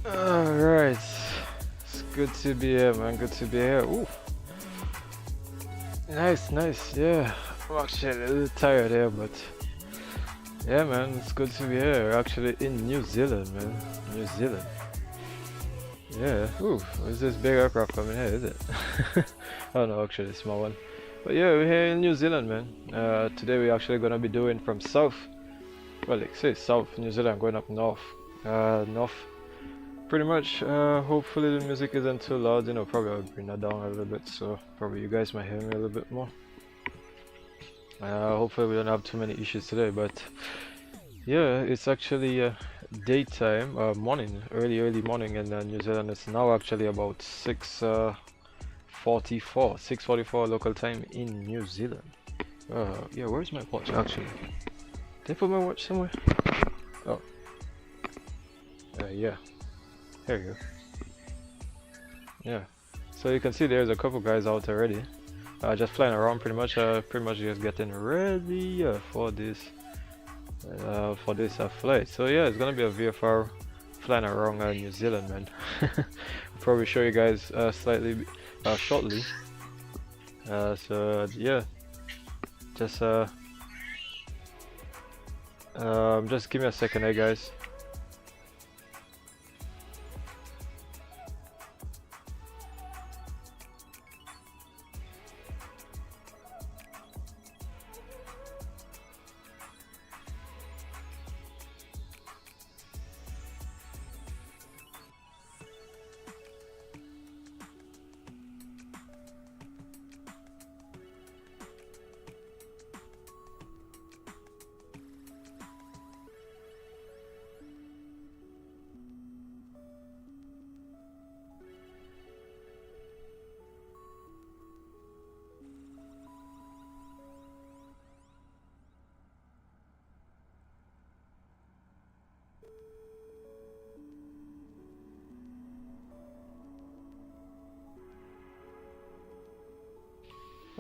Alright, it's good to be here, man. Good to be here. Ooh, nice. Yeah, I'm actually a little tired here, but yeah, man, it's good to be here. We're actually in New Zealand, man. New Zealand. Yeah. Ooh, is this big aircraft coming here? Is it? Oh no, actually, a small one. But yeah, we're here in New Zealand, man. Today we're actually gonna be doing from south. Well, it says south New Zealand, going up north. North. Pretty much. Hopefully the music isn't too loud. You know, probably I'll bring that down a little bit, so probably you guys might hear me a little bit more. Hopefully we don't have too many issues today, but yeah, it's actually daytime, morning, early morning in New Zealand. It's now actually about 6:44 local time in New Zealand. Yeah, where's my watch actually? Did I put my watch somewhere? Oh, yeah, there you go. Yeah, so you can see there's a couple guys out already, just flying around pretty much just getting ready for this flight. So yeah, it's gonna be a VFR flying around New Zealand, man. I'll probably show you guys slightly shortly. So yeah, just give me a second here, guys.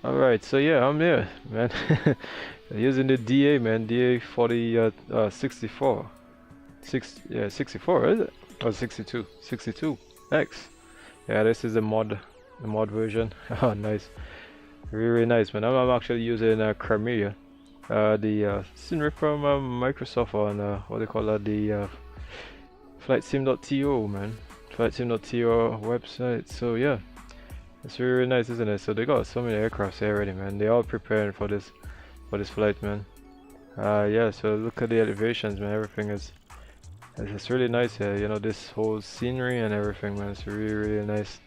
Alright, so yeah, I'm here, man. Using the DA, man, DA64. 64, is it? Or 62X. Yeah, this is the mod version. Oh, nice. Really nice, man. I'm actually using Karamea. The scenery from Microsoft on, what they call that, the FlightSim.to, man. FlightSim.to website, so yeah. It's really nice, isn't it? So they got so many aircrafts here already, man. They're all preparing for this flight, man. Yeah, so look at the elevations, man. Everything is it's really nice here. You know, this whole scenery and everything, man. It's really nice.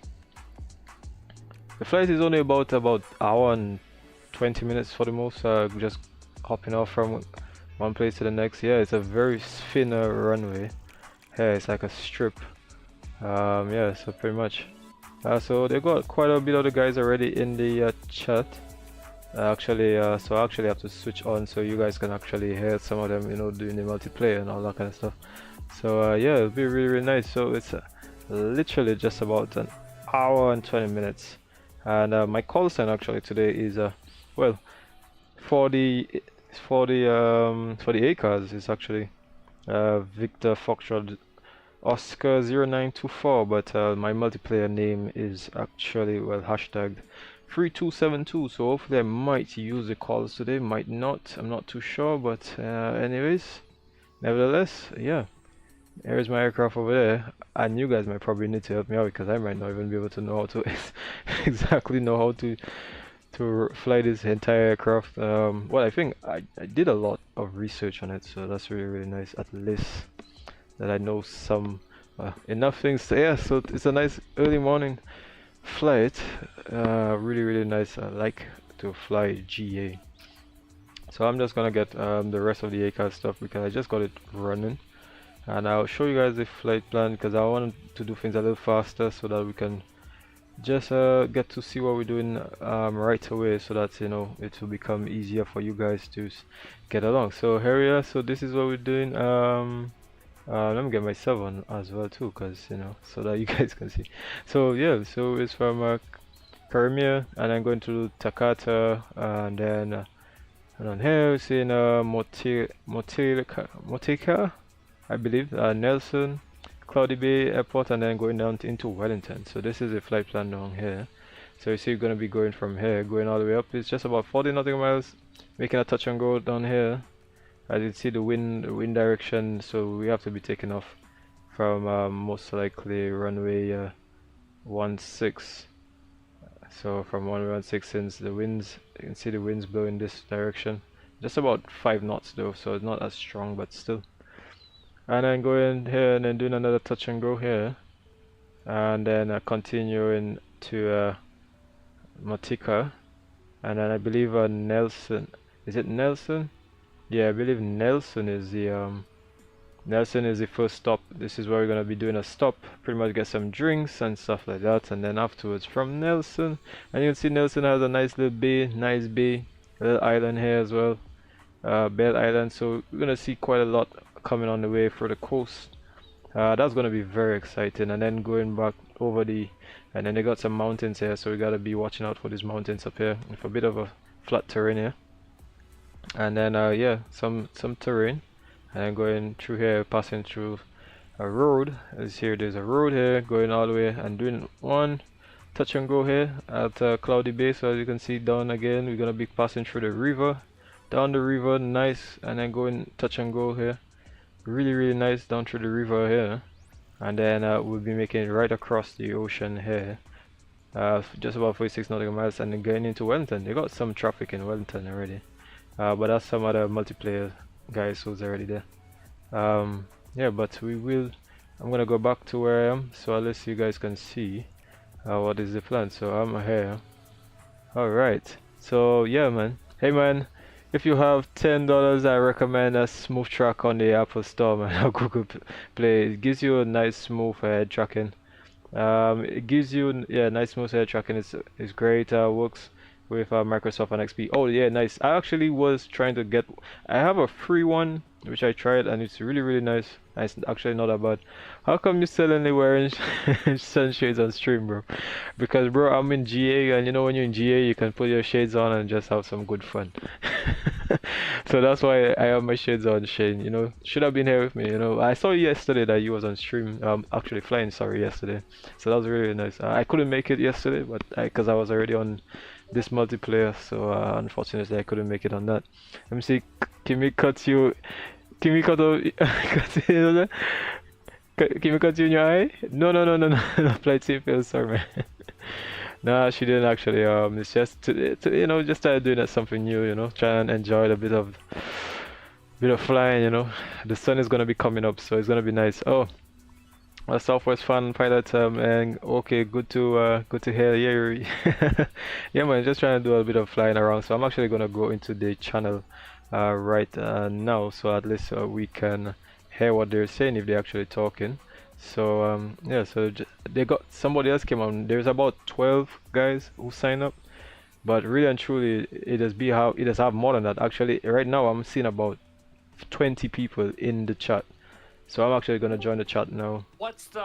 The flight is only about hour and 20 minutes for the most. Just hopping off from one place to the next. Yeah, it's a very thin runway. Yeah, it's like a strip. Yeah, so pretty much. So they got quite a bit of the guys already in the chat. So I actually have to switch on so you guys can actually hear some of them, you know, doing the multiplayer and all that kind of stuff. So yeah, it'll be really nice. So it's literally just about an hour and 20 minutes. And my call sign actually today is well, for the ACARS is actually Victor Foxtrot Oscar 0924, but my multiplayer name is actually, well, hashtag 3272, so hopefully I might use the calls today, might not, I'm not too sure, but anyways, nevertheless, yeah, there's my aircraft over there, and you guys might probably need to help me out because I might not even be able to know how to exactly know how to fly this entire aircraft. Well, I think I did a lot of research on it, so that's really nice, at least that I know some enough things. Yeah, so it's a nice early morning flight. Really nice. I like to fly GA. So I'm just gonna get the rest of the ACAS stuff because I just got it running, and I'll show you guys the flight plan because I want to do things a little faster so that we can just get to see what we're doing right away, so that, you know, it will become easier for you guys to get along. So here we are. So this is what we're doing. Let me get myself on as well too, because, you know, so that you guys can see. So yeah, so it's from Karamea, and I'm going to Takata, and then and on here we're seeing Motueka, I believe, Nelson, Cloudy Bay Airport and then going down into Wellington. So this is the flight plan down here. So you see you're going to be going from here, going all the way up. It's just about 40 nautical miles, making a touch and go down here. As you see the wind direction, so we have to be taking off from most likely runway 16. So from runway 16, since the winds, you can see the winds blowing this direction. Just about 5 knots though, so it's not as strong, but still. And then going here and then doing another touch and go here, and then continuing to Motueka, and then I believe Nelson. Is it Nelson? Yeah, I believe Nelson is the first stop. This is where we're gonna be doing a stop, pretty much get some drinks and stuff like that, and then afterwards from Nelson, and you can see Nelson has a nice little bay, nice bay, a little island here as well, Bell Island. So we're gonna see quite a lot coming on the way for the coast. That's gonna be very exciting. And then going back over and then they got some mountains here, so we gotta be watching out for these mountains up here with a bit of a flat terrain here. And then yeah, some terrain, and then going through here, passing through a road. As here, there's a road here going all the way, and doing one touch and go here at Cloudy Bay. So as you can see down again, we're gonna be passing through the river, down the river, nice, and then going touch and go here, really nice down through the river here, and then we'll be making it right across the ocean here, just about 46 nautical miles, and then going into Wellington. They got some traffic in Wellington already. But that's some other multiplayer guys who's already there. Yeah, but I'm gonna go back to where I am, so at least you guys can see what is the plan. So I'm here. Alright, so yeah man, hey man, if you have $10, I recommend a smooth track on the Apple Store, man, or Google Play. It gives you a nice smooth head tracking. It gives you nice smooth head tracking. It's great. Works with Microsoft and XP. Oh yeah, nice. I actually was trying to get, I have a free one which I tried, and it's really nice. It's actually not that bad. How come you suddenly wearing sunshades on stream, bro? Because bro, I'm in GA, and you know when you're in GA you can put your shades on and just have some good fun. So that's why I have my shades on, Shane. You know, should have been here with me. You know, I saw yesterday that you was on stream, actually flying, sorry, yesterday. So that was really nice. I couldn't make it yesterday, but because I was already on this multiplayer, so unfortunately I couldn't make it on that. Let me see. Kimi cut you in your eye? No, flight safe, sorry man. Nah, she didn't actually. It's just to you know, just started doing something new, you know, try and enjoy a bit of flying, you know. The sun is gonna be coming up, so it's gonna be nice. Oh, a Southwest fan pilot, and okay, good to hear. Yeah, yeah, man, just trying to do a bit of flying around. So I'm actually gonna go into the channel right now, so at least we can hear what they're saying if they're actually talking. So yeah, so they got somebody else came on. There's about 12 guys who signed up, but really and truly it does have more than that. Actually, right now I'm seeing about 20 people in the chat. So I'm actually gonna join the chat now. What's the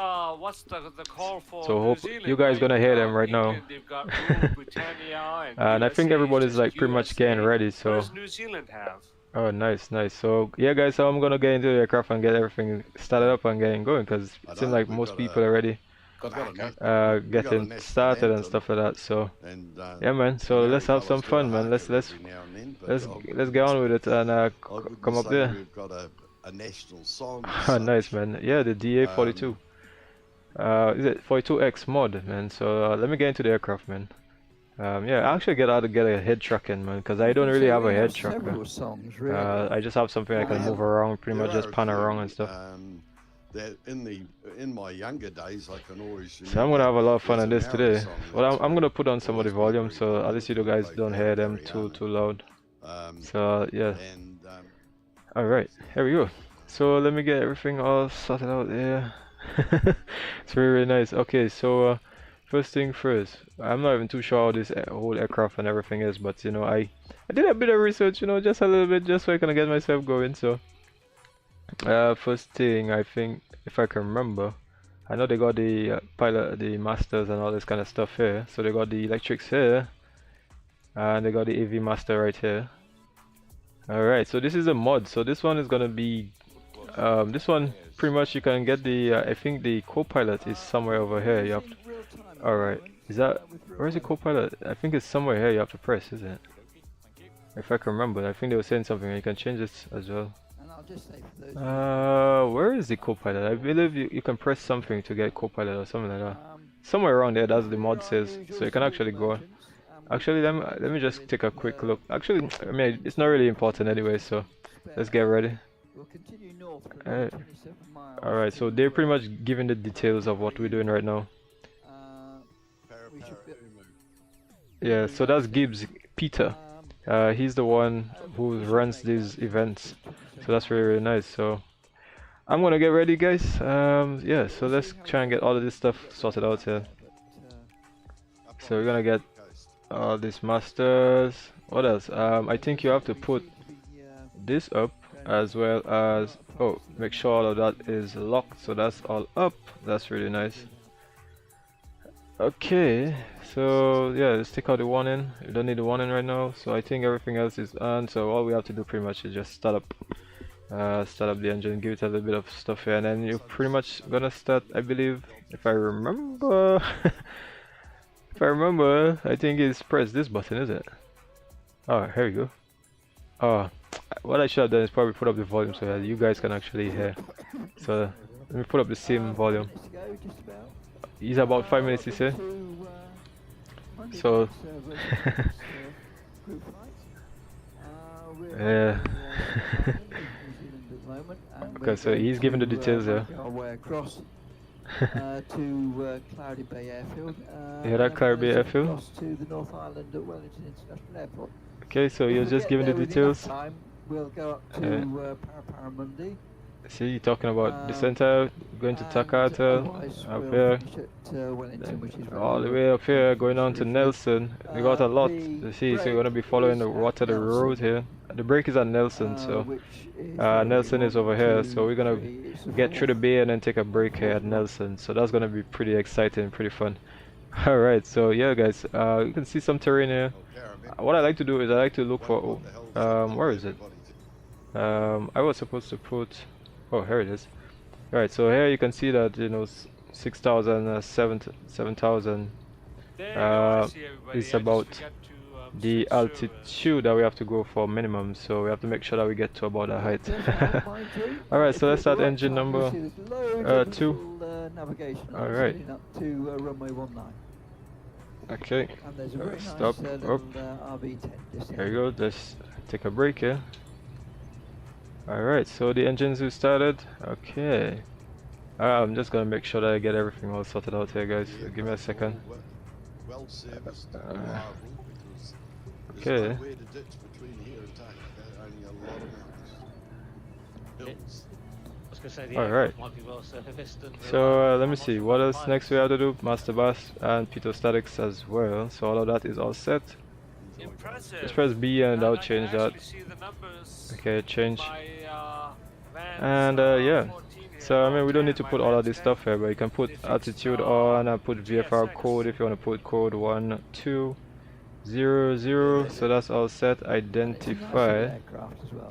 call for? So hope you guys gonna hear them right now. And I think everybody's like pretty much getting ready. So. What does New Zealand have? Oh, nice. So yeah, guys. So I'm gonna get into the aircraft and get everything started up and getting going, because it seems like most people are already getting started and stuff like that. So yeah, man. So let's have some fun, man. Let's get on with it and come up there. A national song. Nice, man. Yeah, the DA42. Is it 42X mod, man? So let me get into the aircraft, man. Yeah, I actually get a head tracking, man, because I don't really have a head tracker. I just have something I can move around, pretty much just pan around and stuff. In my younger days, I can always. So I'm gonna have a lot of fun on this today. Well, I'm gonna put on some of the volume, so at least you guys don't hear them too loud. So yeah. Alright, here we go. So let me get everything all sorted out there. It's really nice. Okay, so first thing first, I'm not even too sure how this whole aircraft and everything is, but you know, I did a bit of research, you know, just a little bit, just so I can get myself going. So first thing, I think, if I can remember, I know they got the pilot, the masters and all this kind of stuff here. So they got the electrics here, and they got the AV master right here. Alright, so this is a mod. So this one is gonna be this one pretty much you can get the I think the co-pilot is somewhere over here. You have to, all right. Is that where's the co-pilot? I think it's somewhere here. You have to press, isn't it? If I can remember, I think they were saying something. You can change this as well. Where is the co-pilot? I believe you can press something to get co-pilot or something like that. Somewhere around there, that's the mod says. So you can actually go. Actually, let me just take a quick look. Actually, I mean, it's not really important anyway, so let's get ready. Alright, so they're pretty much giving the details of what we're doing right now. Yeah, so that's Gibbs, Peter. He's the one who runs these events. So that's really, really nice. So I'm gonna get ready, guys. Yeah, so let's try and get all of this stuff sorted out here. So we're gonna get all these masters. What else? I think you have to put this up as well as make sure all of that is locked. So that's all up. That's really nice. Okay, so yeah, let's take out the warning. We don't need the warning right now. So I think everything else is on. So all we have to do pretty much is just start up the engine, give it a little bit of stuff here, and then you're pretty much gonna start, I believe, if I remember. If I remember, I think it's press this button, is it? Oh, here we go. Oh, what I should have done is probably put up the volume so that you guys can actually hear. So let me put up the same volume. He's about 5 minutes, you say? So yeah. Okay, so he's giving the details there. To Cloudy Bay Airfield. Yeah, that Cloudy Bay Airfield. To the North Island at Wellington International Airport. Okay, so you're just giving the details. We'll go up to Paramundi. See, you're talking about the center, going to Takata, up here, all the way up here, going on to Nelson. We got a lot to see, so you're going to be following the water, the road here. The break is at Nelson, so Nelson is over here, so we're going to get through the bay and then take a break here at Nelson. So that's going to be pretty exciting, pretty fun. Alright, so yeah guys, you can see some terrain here. What I like to do is I like to look for, where is it? I was supposed to put, oh here it is. Alright, so here you can see that, you know, 6,000, 7,000 is about the altitude that we have to go for minimum, so we have to make sure that we get to about that height. Alright, so let's start engine number 2. Alright. Okay, stop, up. There you go, let's take a break here. Alright, so the engines have started. Okay. I'm just gonna make sure that I get everything all sorted out here, guys. So give me a second. Okay. Alright. So let me see, what else next we have to do? Master bus and pitot statics as well. So all of that is all set. Just press B and I'll change that. Okay, change. And yeah. So I mean we don't need to put all of this stuff here, but you can put altitude on and put VFR code if you want to put code 1200. So that's all set. Identify.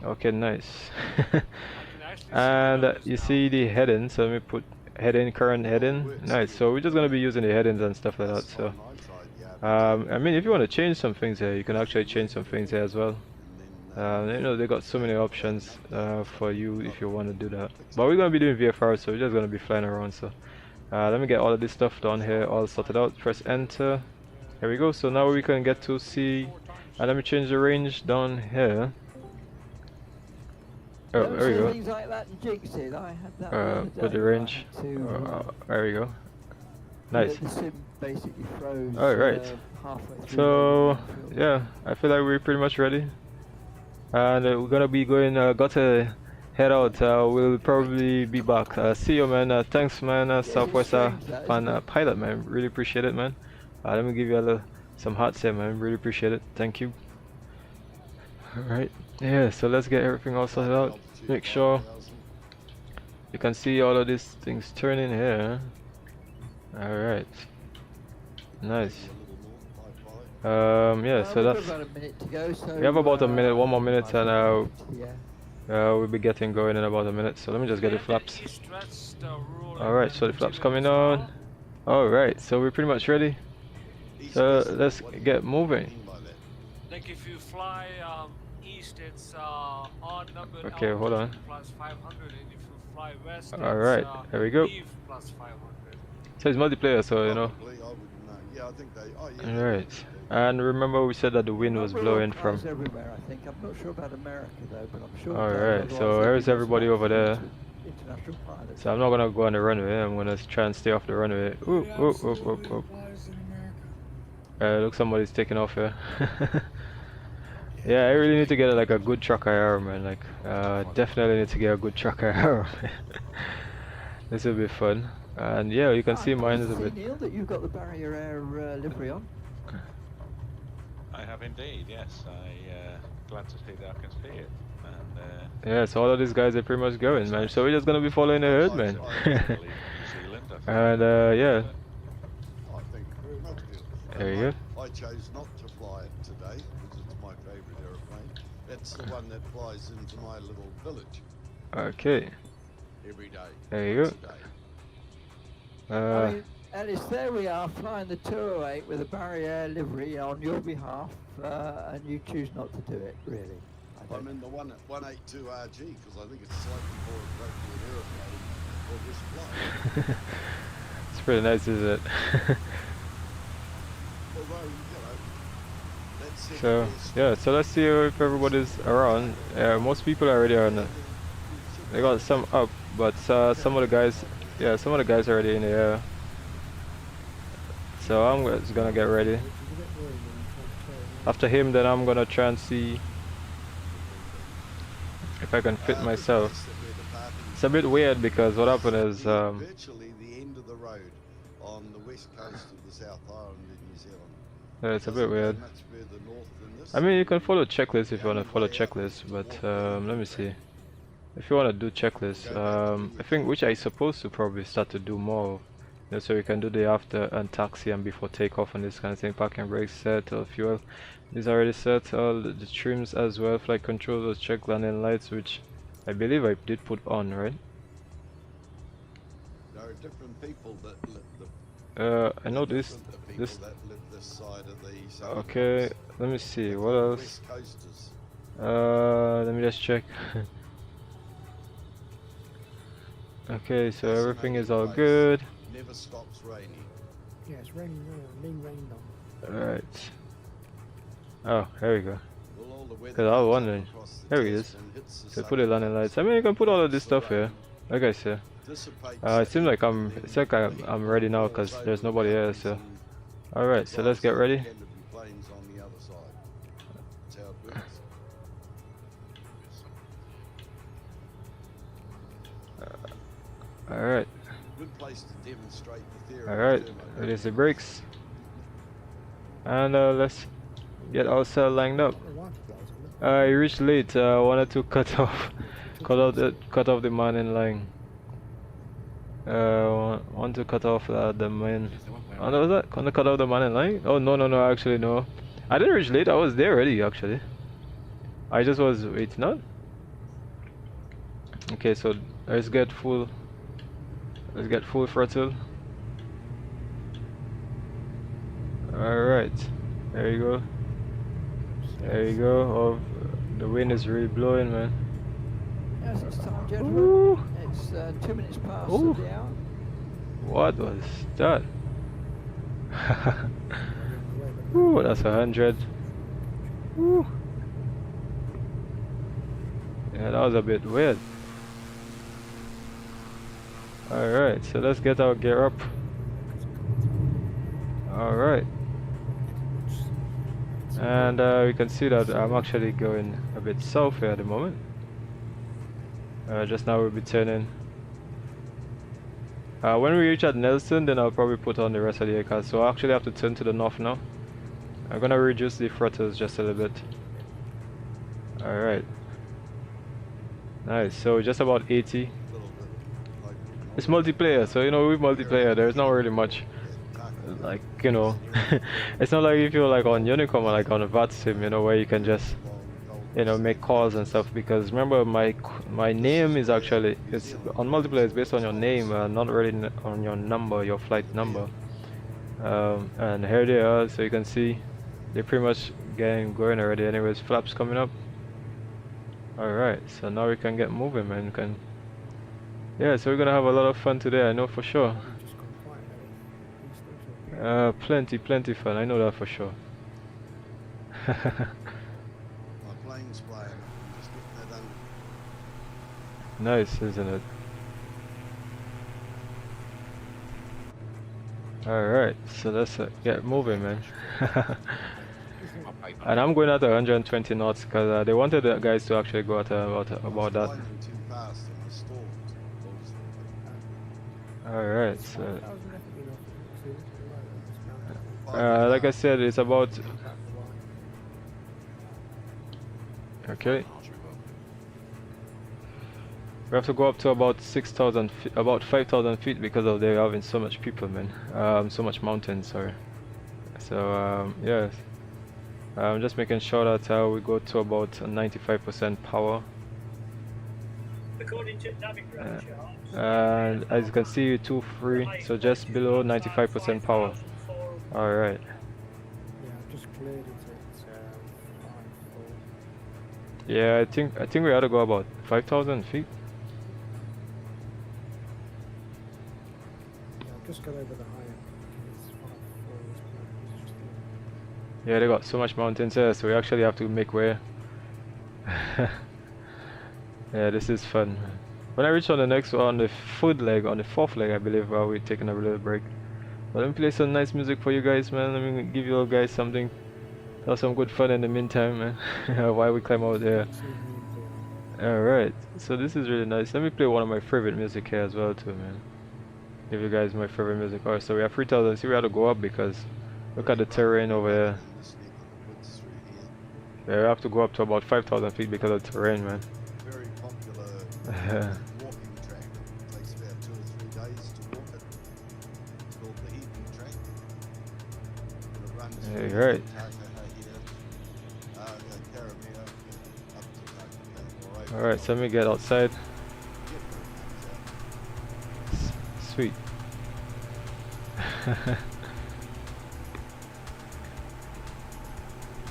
Okay, nice. And you see the heading, so let me put heading, current heading. Nice. So we're just gonna be using the headings and stuff like that. So I mean if you want to change some things here, you can actually change some things here as well. You know, they got so many options for you if you want to do that. But we're gonna be doing VFR, so we're just gonna be flying around. So let me get all of this stuff down here, all sorted out. Press enter. Here we go. So now we can get to see, and let me change the range down here. Oh, there we go. Put the range. There we go. Nice. Alright. So yeah, I feel like we're pretty much ready. And we're gonna be going, gotta head out. We'll probably be back. See you, man. Thanks, man. Southwest fan pilot, man. Really appreciate it, man. Let me give you some hearts here, man. Really appreciate it. Thank you. Alright. Yeah, so let's get everything all sorted out. Make sure you can see all of these things turning here. Alright. Nice. Yeah, so that's, we have about a minute, one more minute, and We'll be getting going in about a minute, so let me just get the flaps. Alright, so the flaps coming on. Alright, so we're pretty much ready. So let's get moving. Like if you fly east, it's odd number Okay, hold on. plus 500, and if you fly west, Alright, it's there we go. eve plus 500. So it's multiplayer, so you know. Probably, I wouldn't know. Yeah, I think they. Oh, yeah. they Alright. do. And remember we said that the wind was blowing from. Everywhere, I think. I'm not sure about America though, but I'm sure. Alright, so here's everybody over there. International pilots. So I'm not gonna go on the runway, I'm gonna try and stay off the runway. Oop, oop, oop, oop, oop. Look, somebody's taking off here. Yeah, I really need to get like a good trucker arrow, man. Like, definitely need to get a good trucker arrow. This will be fun. And yeah, you can see mine is a bit. Neil, that you've got the Barrier Air livery on. I have indeed, yes. Glad to see that I can see it. And Yeah, so all of these guys are pretty much going, man. So we're just gonna be following the herd, man. I believe New Zealand. I think. And yeah, I think very much good. there you I chose not to fly it today because it's my favourite aeroplane. That's the one that flies into my little village go. Okay, every day. there you Once go. a day. I mean, Alice, there we are flying the 208 with a Barrier Air livery on your behalf, and you choose not to do it, really. I I'm don't- in the 182RG because I think it's slightly more appropriate aeroplane for this flight. It's pretty nice, isn't it? Although, you know, that's second So best. yeah, so let's see if everybody's around. Most people are already on. They got some up, but some of the guys, yeah, some of the guys are already in the air. So I'm just gonna get ready. After him, then I'm gonna try and see if I can fit The myself. place that we're departing It's a bit weird because what happened is virtually the end of the road on the west coast of the South Island in New Zealand. yeah, it's a bit Doesn't go weird. much further north than this. I mean, you can follow checklist if you want to follow checklist, but let me see. If you want to do checklist, I think which I supposed to probably start to do more. You know, so you can do the after and taxi and before takeoff and this kind of thing. Parking brakes set, all fuel is already set. All the trims as well. Flight controls was checked. Landing lights, which I believe I did put on, right? There are different people that live the. I know this. different the people This. that live this side of the Southern Okay, Alps. let me see. The What else? West coasters. Let me just check. Okay, so everything is all good. Never stops raining. Yeah, it's raining now. Mean rain on. Alright. Oh, there we go. Well, all the weather 'Cause I was comes up wondering. across the There it test is. and hits the So sun put the landing lights. I mean, you can put all of this stuff here. Like I said. dissipates It seems like and it's like I'm ready now because falls there's over nobody the here. plains So, and alright. So let's get flies ready. over Canterbury Plains on the other side. That's how it works. Alright. Good place to demonstrate the theory. of Alright. thermodynamics. Release the brakes. And let's get ourselves lined up. Not the white flies, isn't it? I reached late. I wanted to cut off the man in line. Want to cut off the man. Oh, no, was that? Gonna cut off the man in line? Oh no, actually no. I didn't reach late. I was there already actually. I just was waiting on. Okay, so let's get full. Let's get full throttle. Alright, there you go. There you go. Oh, the wind is really blowing, man. Yes, it's time, gentlemen. Ooh, It's 2 minutes past Ooh. the hour. what was that? Ooh, that's 100. Ooh. Yeah, that was a bit weird. Alright, so let's get our gear up. Alright. And we can see that I'm actually going a bit south here at the moment. Just now we'll be turning. When we reach at Nelson, then I'll probably put on the rest of the aircraft. So I actually have to turn to the north now. I'm gonna reduce the throttles just a little bit. Alright. Nice, so just about 80. Little bit like It's multiplayer, so you know with multiplayer there's not really much. Like, you know, it's not like if you're like on Unicom or like on a VAT sim, you know, where you can just you know, make calls and stuff, because remember my name is actually, it's on multiplayer, it's based on your name, not really on your number, your flight number. And here they are, so you can see they're pretty much getting going already. Anyways, flaps coming up. Alright, so now we can get moving, man. Yeah, so we're gonna have a lot of fun today, I know for sure. You've just gone quiet, Ellie. Plenty fun, I know that for sure. My plane's flying. Just getting that under. Nice, isn't it? Alright, so let's get moving, man. And I'm going at 120 knots because they wanted the guys to actually go at about that. Flying too fast and I stalled. Alright, That so was definitely enough. like I said, it's about, okay, we have to go up to about 6,000 feet, about 5,000 feet, because of they having so much people, man. So much mountains, sorry. So yes, I'm just making sure that we go to about 95% power. According to Navigator charts, And as you can see, 2-3, so just below 95% power. All right. Yeah, I've just cleared it at 5-4. Yeah, I think we ought to go about 5,000 feet. Yeah, I've just got over the high end because 5-4 is just Yeah, they got so much mountains here, so we actually have to make way. Yeah, this is fun. When I reach on the next one, on the fourth leg, I believe, we're taking a little break. But let me play some nice music for you guys, man. Let me give you guys something. Have some good fun in the meantime, man. While we climb out there. Alright, so this is really nice. Let me play one of my favorite music here as well too, man. Give you guys my favorite music. Alright, so we have 3,000. See, we have to go up because look at the terrain over there. Yeah, we have to go up to about 5,000 feet because of the terrain, man. Very popular walking track. It takes about 2 or 3 days to walk it. It's called the Heaton track. And it runs Yeah, from you're right. Takaka here, Karamea, up to Takaka. Alright, so let me get outside. Sweet.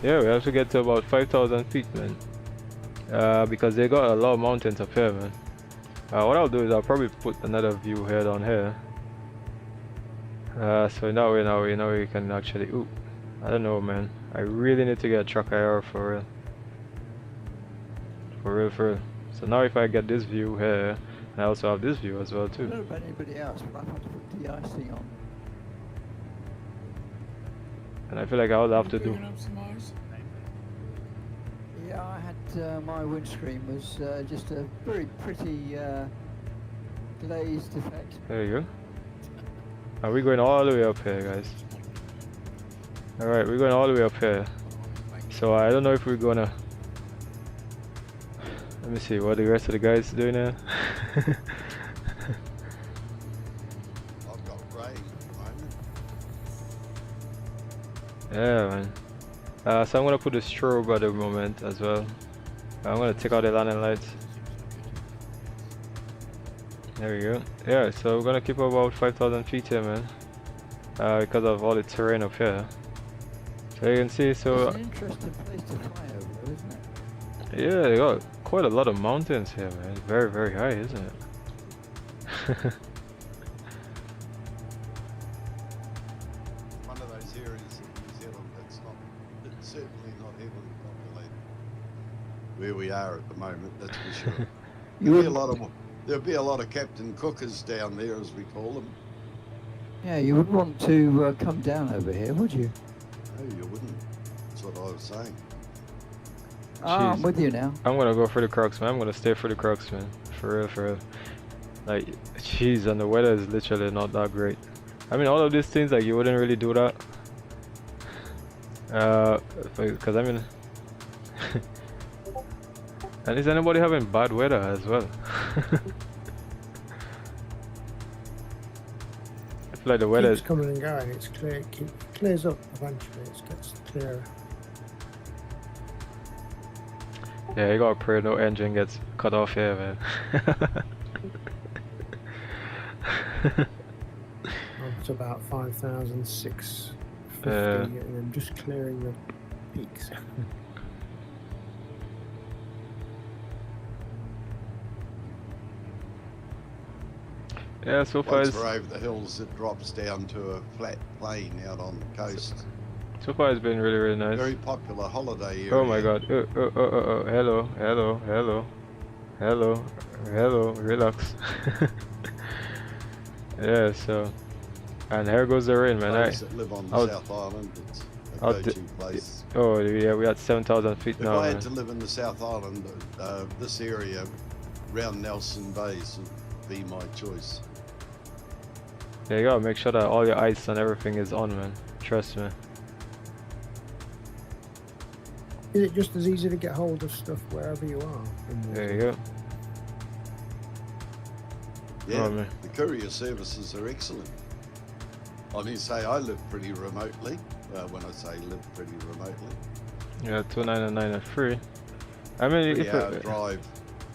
Yeah, we have to get to about 5,000 feet, man. Because they got a lot of mountains up here, man. What I'll do is I'll probably put another view here down here. So now we can actually. Ooh, I don't know, man. I really need to get a truck IR for real. For real. So now if I get this view here, I also have this view as well I don't too. know about anybody else, but I've had to put the icing on. And I feel like I'll have to do. Yeah, I had my windscreen was just a very pretty glazed effect. There you go. Are we going all the way up here, guys? Alright, we're going all the way up here. So I don't know if we're gonna. Let me see what the rest of the guys doing here. I've got rain at the moment. Yeah, man. So I'm gonna put the strobe at the moment as well. I'm gonna take out the landing lights. There we go. Yeah, so we're gonna keep about 5,000 feet here, man. Because of all the terrain up here. So you can see, so It's an interesting place to fly over, isn't it? yeah, they got quite a lot of mountains here, man. It's very, very high, isn't it? One of those areas of New Zealand it's certainly not heavily populated. Where we are at the moment, that's for sure. There'll be a lot of Captain Cookers down there, as we call them. Yeah, you would want to come down over here, would you? No, you wouldn't. That's what I was saying. Ah, I'm Jeez. with you now. I'm gonna go for the Crocs, man. I'm gonna stay for the Crocs, man. For real. Like, jeez, and the weather is literally not that great. I mean, all of these things, like, you wouldn't really do that. Because I mean, and is anybody having bad weather as well? I feel like the weather Keeps coming and going. It's clear. It clears up eventually. It gets clearer. Yeah, you gotta pray no engine gets cut off here, man. Up to about 5,650, and I'm just clearing the peaks. Yeah, so far Once it's, we're over the hills, it drops down to a flat plain out on the coast. so far it's been really, really nice. Very popular holiday area. Oh my god. Hello, hello, hello. Hello, hello, relax. Yeah, so. And here goes the rain, man. Those that live on the South Island, it's a go-to place. Oh, yeah, we at 7,000 feet If now, I had man. to live in the South Island, this area around Nelson Bays would be my choice. Yeah, you gotta make sure that all your ice and everything is on, man. Trust me. Is it just as easy to get hold of stuff wherever you are? There you go. Yeah, Oh, man. the courier services are excellent. I mean, say I live pretty remotely. When I say live pretty remotely, Yeah, 299 and free. I mean, if 3-hour drive.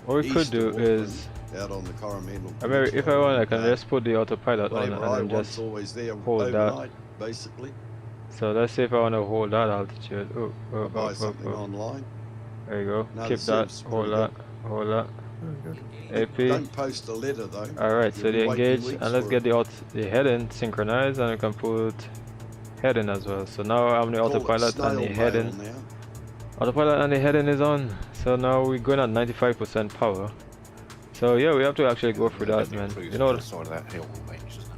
what we could east do of is, Auckland, out on the Coromandel. I mean, if I want, I can Peninsula, just put the autopilot on whatever I and then want's just always there hold that. overnight, basically. So let's say if I want to hold that altitude. I buy something online. There you go. No, Keep the that. service is Hold pretty that. Hold that. Oh, good. AP. Don't post a letter though. Alright, so You'll the be waiting engage, weeks and let's for get it. the heading synchronized, and we can put heading as well. So now I'm the Call it autopilot and snail the mail heading. now. Autopilot and the heading is on. So now we're going at 95% power. So yeah, we have to actually go through that, man. You know what? Side of that hill range, isn't it?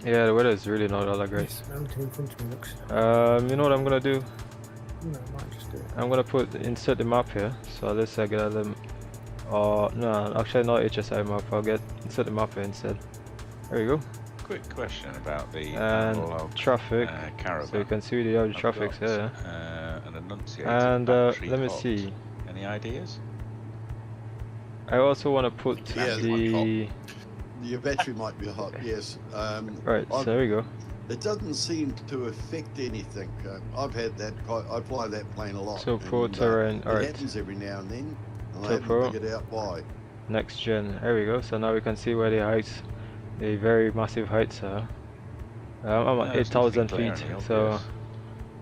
Yeah, the weather is really not all that great. This mountain in front of me looks. You know what I'm gonna do? No, I might just do it. I'm gonna insert the map here. So let's say I get them. No, actually not HSI map. I'll insert the map here instead. There you go. Quick question about the And analog, traffic. caravan. So you can see the other I've traffic's got, here. An enunciated And battery let me hot. see. Any ideas? I also want to put Yeah, the. Your battery might be hot, yes. Right, so there we go. It doesn't seem to affect anything. I've had that. I fly that plane a lot. So pro and, terrain. It Alright. happens every now and then, and I So haven't pro. figured out why. Next gen. There we go. So now we can see where the heights, the very massive heights are. I'm at 8,000 feet, so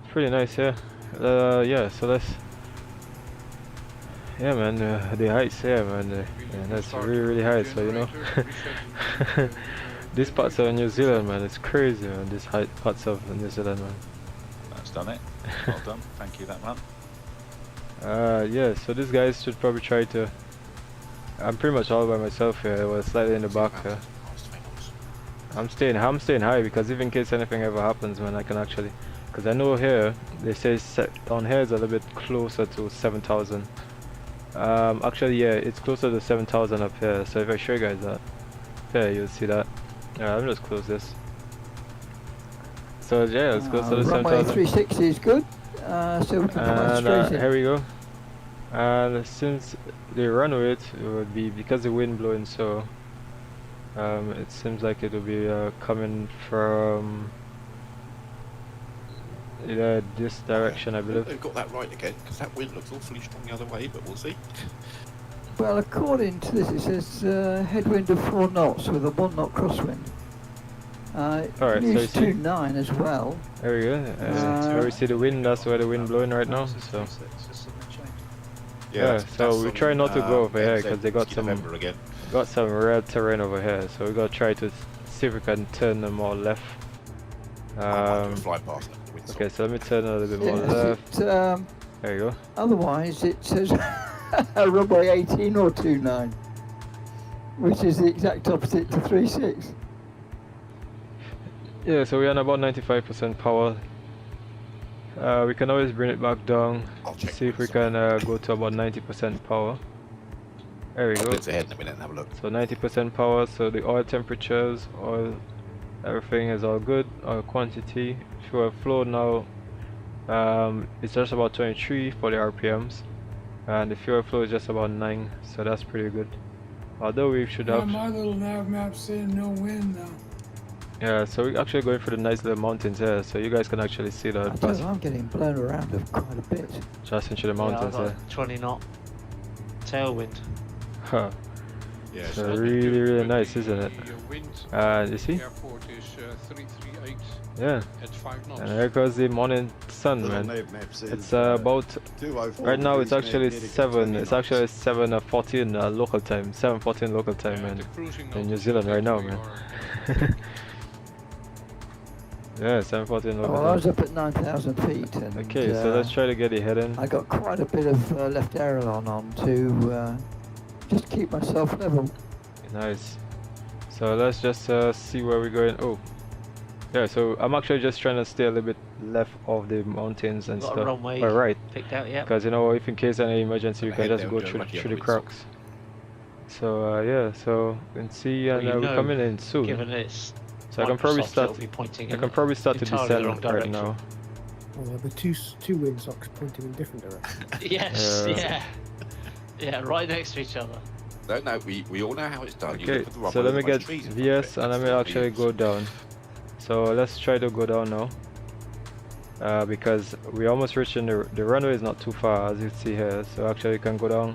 it's pretty nice here. Yeah. So let's. Yeah, man. The heights here, man. Yeah, that's really, really high. So you know, these parts of New Zealand, man, it's crazy, man. These height parts of New Zealand, man. That's done it. Well done. Thank you, that man. Yeah. So these guys should probably try to. I'm pretty much all by myself here. I was slightly in the back here. I'm staying high because if in case anything ever happens, man, I can actually, because I know here they say on here is a little bit closer to 7,000. Actually, yeah, it's closer to 7,000 up here. So if I show you guys that, yeah, you'll see that. Yeah, let me just close this. So yeah, let's go to the Runway 7,000. 360 is good. So we can come on And straight in. here we go. And since the runway it would be because the wind blowing, so it seems like it will be coming from this direction, I believe. They've got that right again, because that wind looks awfully strong the other way, but we'll see. Well, according to this, it says headwind of 4 knots with a 1 knot crosswind. Alright, so you use see, 2.9 as well. there we go. Where we see the wind, that's where the wind blowing right now. So yeah, so we try not to go over here because they got some again. red terrain over here. So we gotta try to see if we can turn them more left. Fly past them. Okay, so let me turn a little bit more Yes, left. There you go. Otherwise, it says runway 18 or 2.9, which is the exact opposite to 3.6. Yeah, so we're on about 95% power. We can always bring it back down, see if we can go to about 90% power. There we go. Let's ahead in a minute and have a look. So 90% power, so the oil temperatures, everything is all good. Oil quantity, fuel flow now, it's just about 23 for the RPMs. And the fuel flow is just about 9, so that's pretty good. Although we should have... My little nav map's saying no wind now. Yeah, so we're actually going through the nice little mountains here, so you guys can actually see that. I'm getting blown around quite a bit. Just into the mountains yeah, there. 20 knot. tailwind. Huh. Yeah, So so what they really, do really with nice, the, isn't it? wind You see? airport is 338 Yeah. at 5 knots. And there goes the morning sun, Little man. nav map says, It's about 204 right now. It's degrees actually magnetic at 7. 20 It's knots. actually 7:14 local time. 7:14 local time, Yeah, man. the cruising In New altitude Zealand right that now, we man. are, Yeah, 7:14 local Well, I was time. up at 9,000 feet, and Okay, so let's try to get it heading. I got quite a bit of left aileron on to just keep myself level. Nice. So let's just see where we're going. Oh, yeah. So I'm actually just trying to stay a little bit left of the mountains and Got a stuff. runway But right, picked out yet? because you know, if in case any emergency, you Ahead can just they'll go do through like the through the other windsock. cracks. So yeah, so you can see, and Well, you we're know, coming in soon. Given it's So I can probably Microsoft, start. it'll be pointing I in can probably start to entirely the descend wrong right direction. now. Well, the two windsocks pointing in different directions. Yes, Yeah. yeah. Yeah, right next to each other. No, we all know how it's done. You Okay, look for the runway so let with me the most get trees in front of VS it. and let That's me the one actually use. go down. So let's try to go down now. Because we almost reaching the runway is not too far, as you see here. So actually you can go down.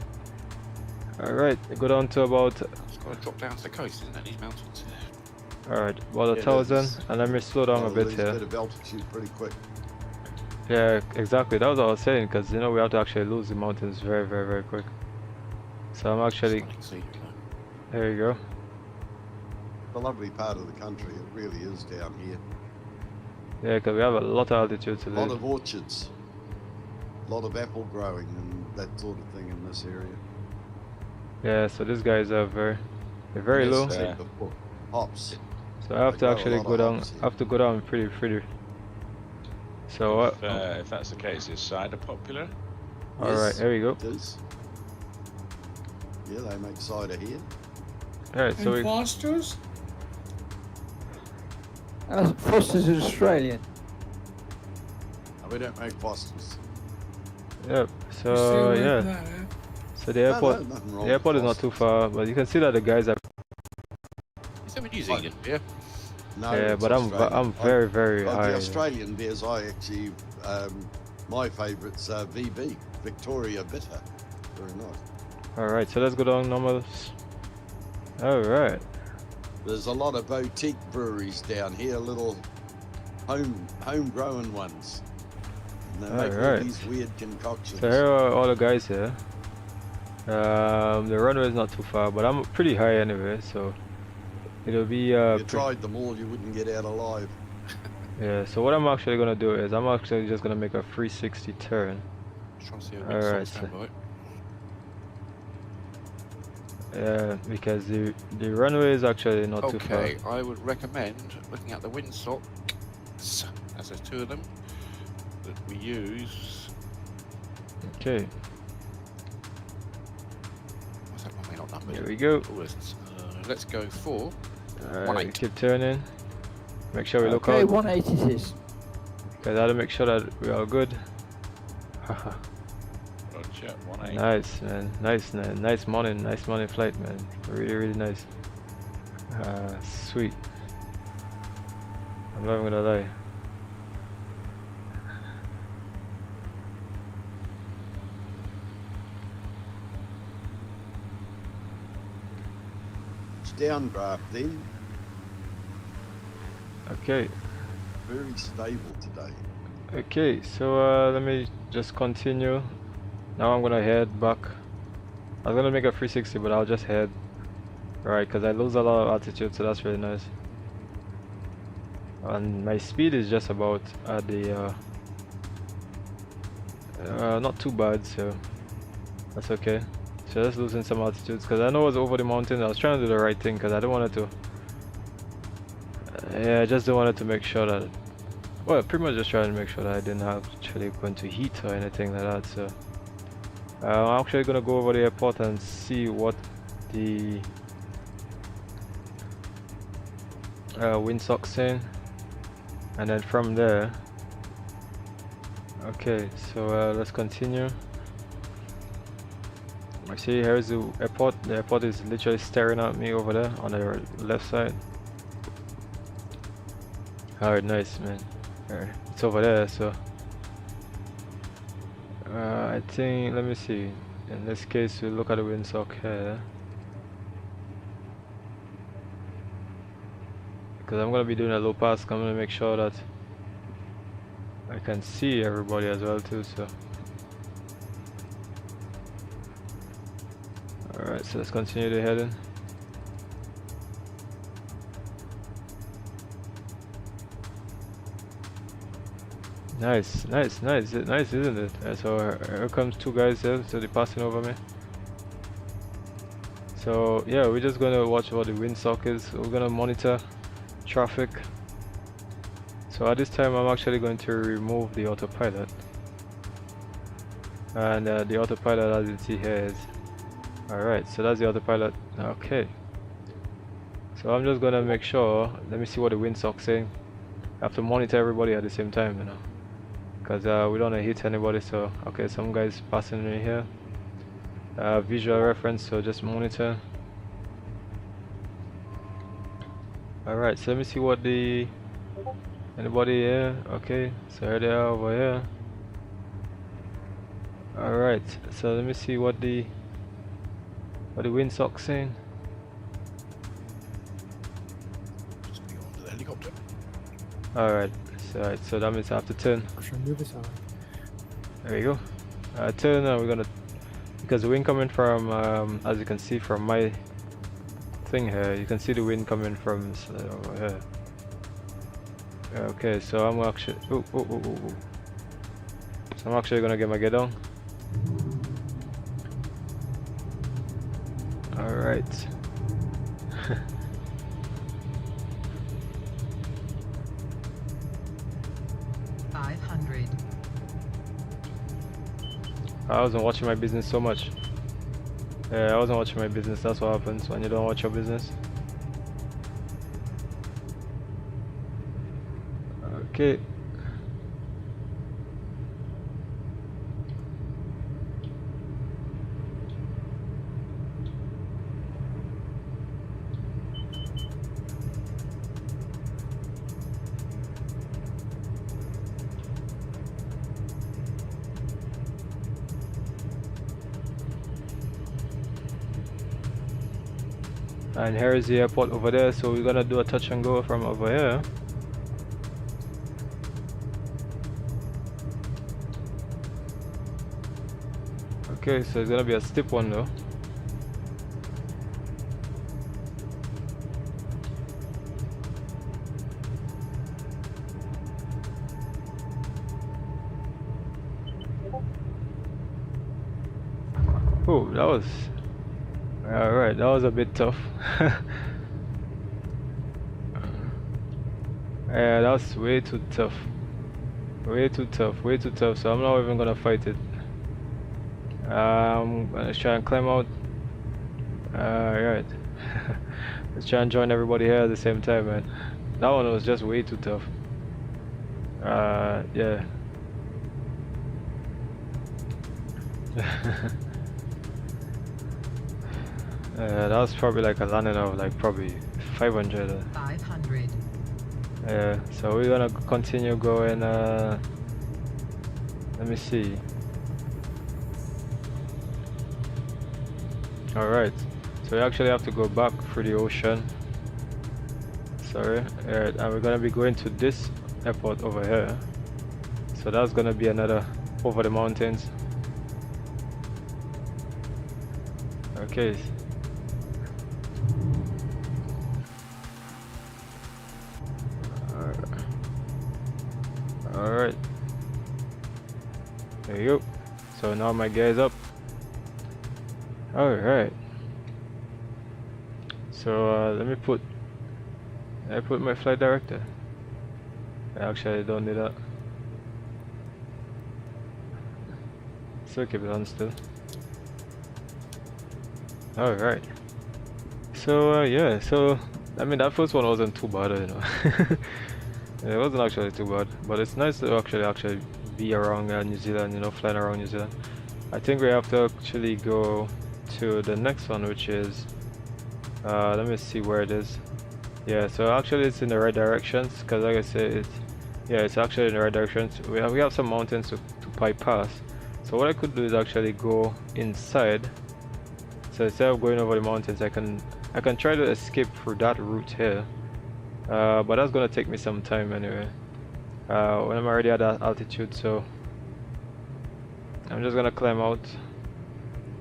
Alright, go down to about It's got to drop down to the coast, isn't it? These mountains. alright, about Yeah, 1,000, there's- and let me slow down a Well, bit lose here. bit of altitude pretty quick. Yeah, exactly. That was what I was saying, because you know we have to actually lose the mountains very, very, very quick. So I'm actually Stunning scenery, though. there. You go. The lovely part of the country, it really is down here. Yeah, because we have a lot of altitude A today. lot of orchards, a lot of apple growing and that sort of thing in this area. Yeah, so these guys are they're very As I low. said before, hops. So I have They to grow a actually lot go of down. hops here. I have to go down pretty. So If that's the case, is cider popular? all right, Yes, here we go. It is. Yeah, they make cider here. All right, so And we Foster's? Foster's is Australian. No, we don't make Fosters. yep. You stay So away from yeah, that, eh? so the airport. No, nothing wrong The with airport is not too Fosters. far, but you can see that the guys are. Is that a New Zealand beer? No, Yeah, it's but I'm Australian. very, very Of high. the Australian beers, I actually, my favourite's VB, Victoria Bitter. Very nice. All right, so let's go down normal. All right. There's a lot of boutique breweries down here, little homegrown ones. And they make all Alright. these weird concoctions. So here are all the guys here. The runway is not too far, but I'm pretty high anyway, so it'll be If you tried them all, you wouldn't get out alive. yeah. So what I'm actually gonna do is I'm actually just gonna make a 360 turn. Just trying to see how Alright, Alright, so- stand by. Because the runway is actually not too far. Okay, I would recommend looking at the windsocks, as there's two of them, that we use. Okay, What's that one? Not numbered. here we go. Oh, it's, let's go for. Alright, 180. keep turning. Make sure we look Okay, out. 180 it is. Because I gotta make sure that we are good. Haha. Roger, 180. Nice, man. Nice morning flight, man. Really nice. Sweet. I'm not even gonna lie. It's downdraft then, Okay. very stable today. Okay, so let me just continue. Now I'm gonna head back. I was gonna make a 360, but I'll just head. Right, because I lose a lot of altitude, so that's really nice. And my speed is just about at the not too bad, so that's okay. So just losing some altitudes because I know it was over the mountain. I was trying to do the right thing because I don't want it to. Yeah, I just don't want it to make sure that. Well, pretty much just trying to make sure that I didn't actually go into heat or anything like that. So I'm actually gonna go over the airport and see what the windsock's saying, and then from there. Okay, so let's continue. I see here's the airport. The airport is literally staring at me over there on the left side. Alright, nice, man. Alright, it's over there, so I think, let me see. in this case we look at the windsock here, because I'm gonna be doing a low pass. I'm gonna make sure that I can see everybody as well too. So alright, so let's continue the heading. Nice, isn't it? So here comes two guys here, so they're passing over me. So yeah, we're just gonna watch what the windsock is. We're gonna monitor traffic. So at this time I'm actually going to remove the autopilot. And the autopilot, as you see here, is alright, so that's the autopilot. Okay. So I'm just gonna make sure, let me see what the windsock's saying. I have to monitor everybody at the same time, you know, because we don't want to hit anybody. So okay, some guys passing in here. Visual reference, so just monitor. Alright, so let me see what the anybody here. Okay, so here they are over here. Alright, so let me see what the windsock's saying. Alright, so that means I have to turn. I shall move aside. There we go. Turn, we're gonna, because the wind coming from, as you can see from my thing here, you can see the wind coming from over here. Okay, so I'm actually, so I'm actually gonna get my gear down. Alright. I wasn't watching my business so much. Yeah, I wasn't watching my business. That's what happens when you don't watch your business. Okay. And here is the airport over there, so we're gonna do a touch and go from over here. Okay, so it's gonna be a steep one though. Oh, that was... Alright, that was a bit tough. Yeah, that's way too tough. Way too tough, so I'm not even gonna fight it. I'm gonna try and climb out. Alright. Let's try and join everybody here at the same time, man. That one was just way too tough. Yeah. That was probably like a landing of like probably 500. 500. Yeah, so we're gonna continue going. Let me see. Alright, so we actually have to go back through the ocean. Sorry. Alright, and we're gonna be going to this airport over here. So that's gonna be another over the mountains. Okay. Alright. There you go. So now my gear is up. Alright. So let me put my flight director. Actually I don't need that. So keep it on still. Alright. So yeah, so I mean that first one wasn't too bad, you know. It wasn't actually too bad, but it's nice to actually be around New Zealand, you know, flying around New Zealand. I think we have to actually go to the next one, which is let me see where it is. Yeah, so actually it's in the right directions, because like I said, it's actually in the right directions. We have some mountains to bypass, So what I could do is actually go inside. So instead of going over the mountains, I can try to escape through that route here. But that's gonna take me some time anyway. When I'm already at that altitude, so I'm just gonna climb out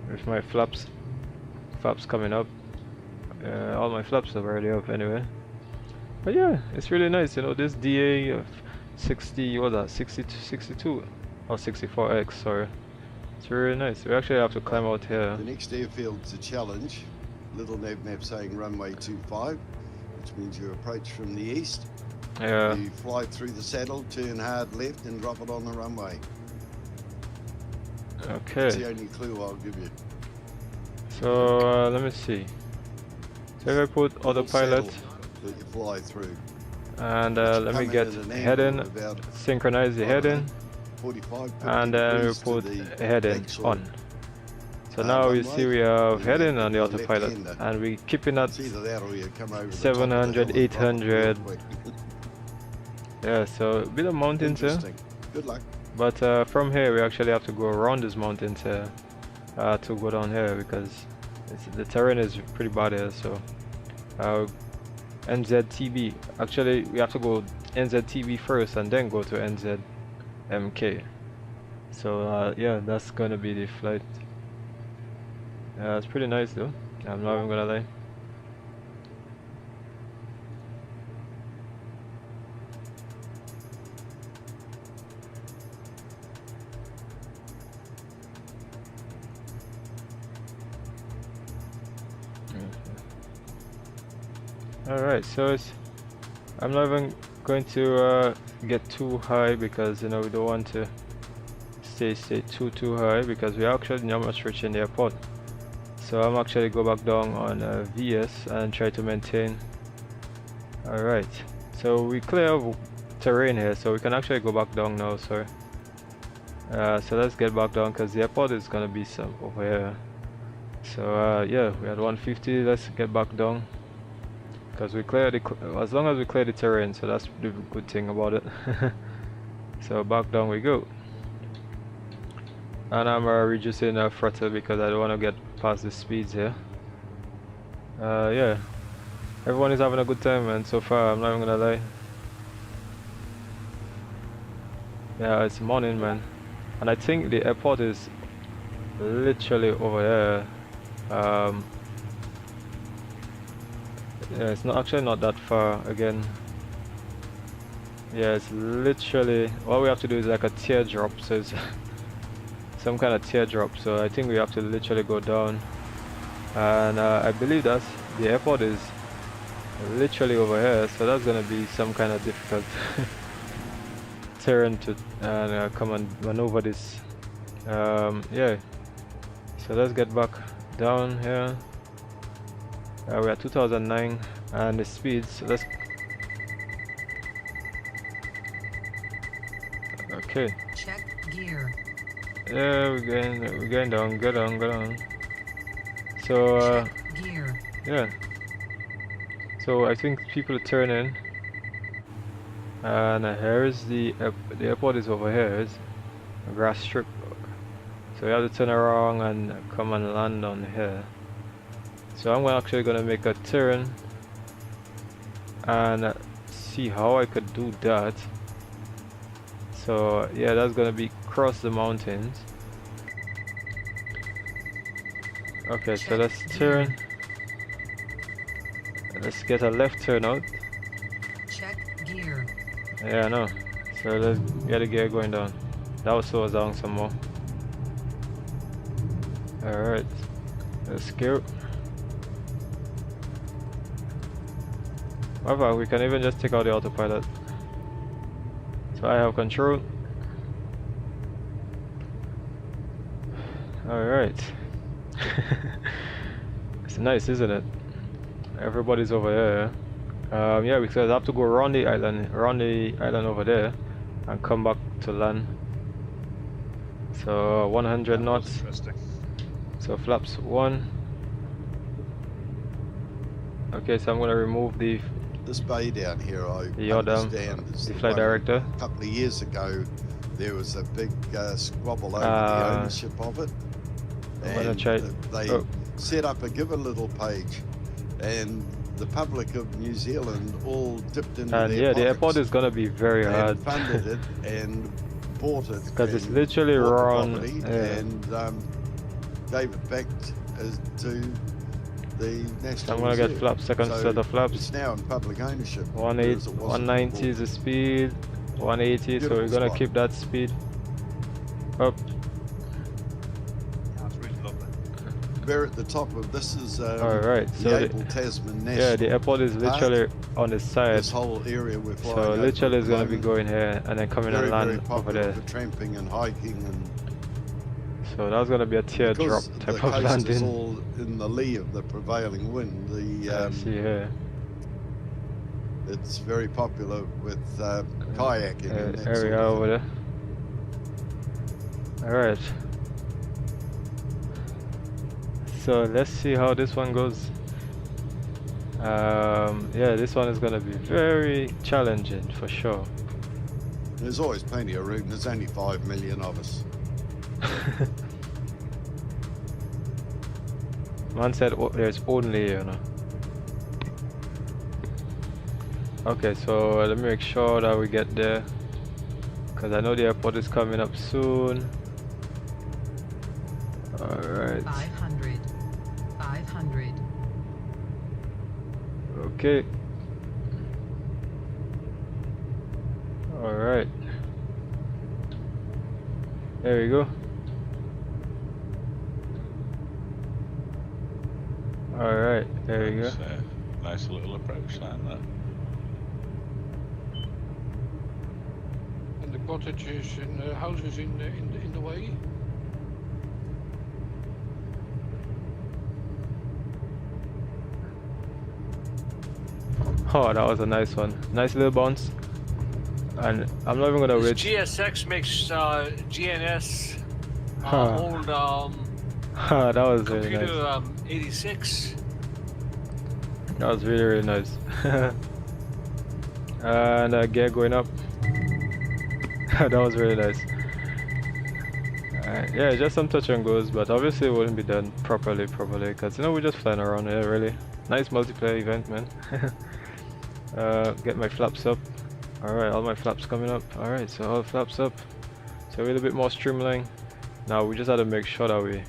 with my flaps coming up. All my flaps are already up anyway. But yeah, it's really nice, you know, this DA62 or 64X, sorry. It's really nice. We actually have to climb out here. The next airfield's a challenge. Little nav saying runway 25, which means you approach from the east. Yeah. You fly through the saddle, turn hard left and drop it on the runway. Okay. That's the only clue I'll give you. So let me see. So if I put autopilot that you fly through, and let me get heading, synchronize the heading, 45, and then we put heading on. So now you see we have heading on the autopilot, and we keeping at 700, 800. Yeah, so a bit of mountains here. Good luck. But from here we actually have to go around these mountains here to go down here, because the terrain is pretty bad here. So NZTB, actually we have to go NZTB first and then go to NZMK. So yeah, that's gonna be the flight. It's pretty nice though, I'm not even gonna lie. Alright, so I'm not even going to get too high, because you know we don't want to stay too high, because we're actually not reaching the airport. So I'm actually go back down on VS and try to maintain. Alright, so we clear of terrain here, so we can actually go back down now. Sorry. So let's get back down, because the airport is gonna be some over here. So yeah, we had 150. Let's get back down, because we clear the as long as we clear the terrain, so that's the good thing about it. So back down we go, and I'm reducing throttle because I don't want to get past the speeds here. Yeah, everyone is having a good time, and so far I'm not even gonna lie. Yeah, it's morning, man, and I think the airport is literally over there. Yeah, it's actually not that far again. Yeah, it's literally, all we have to do is like a teardrop, so it's some kind of teardrop. So I think we have to literally go down, and I believe that the airport is literally over here, so that's gonna be some kind of difficult terrain to come and maneuver this. Yeah, so let's get back down here. We're at 2009 and the speeds, so let's okay. Check gear. Yeah, we're going down, go down. So gear. Yeah, so I think people are turning, and here's the airport is over here. It's a grass strip, so we have to turn around and come and land on here. So I'm actually gonna make a turn and see how I could do that. So yeah, that's gonna be cross the mountains. Okay, so let's turn. Let's get a left turn out. Check gear. Yeah, I know. So let's get the gear going down. That will slow us down some more. Alright, let's go. However, we can even just take out the autopilot. So I have control. Alright. It's nice, isn't it? Everybody's over here. Yeah, because I have to go around the island over there and come back to land. So 100 knots. So flaps 1. Okay, so I'm gonna remove this bay down here. I the understand the flight director. A couple of years ago, there was a big squabble over the ownership of it. And they set up a give a little page, and the public of New Zealand all dipped into their yeah, the airport is gonna be very hard. Funded it and bought it because it's literally run and gave it back to the national. I'm gonna get flaps, second set of flaps. It's now in public ownership. 190 is the speed, 180, so we're gonna keep that speed up. We're at the top of this is alright, so the Tasman National. Yeah, the airport is literally on the side. This whole area we're flying so literally it's over gonna be going here and then coming and land over there. For tramping and hiking and. So that's gonna be a teardrop type of landing. The coast is all in the lee of the prevailing wind. The see here. It's very popular with kayaking. And that area over there. All right. So let's see how this one goes. Yeah, this one is gonna be very challenging for sure. There's always plenty of room. There's only 5 million of us. Man said there's only, you know. Okay, so let me make sure that we get there, because I know the airport is coming up soon. Alright. 500. 500. Okay. Alright. There we go. Alright, there we go. Nice little approach line there. And the cottages and the houses in the way. Oh, that was a nice one. Nice little bounce. And I'm not even gonna wait. GSX makes GNS old that was really nice. computer 86. That was really, really nice. And gear going up. That was really nice. Yeah, just some touch and goes, but obviously it wouldn't be done properly, because you know we're just flying around here. Really nice multiplayer event, man. Get my flaps up. Alright, all my flaps coming up. Alright, so all flaps up. So a little bit more streamlined. Now we just have to make sure that we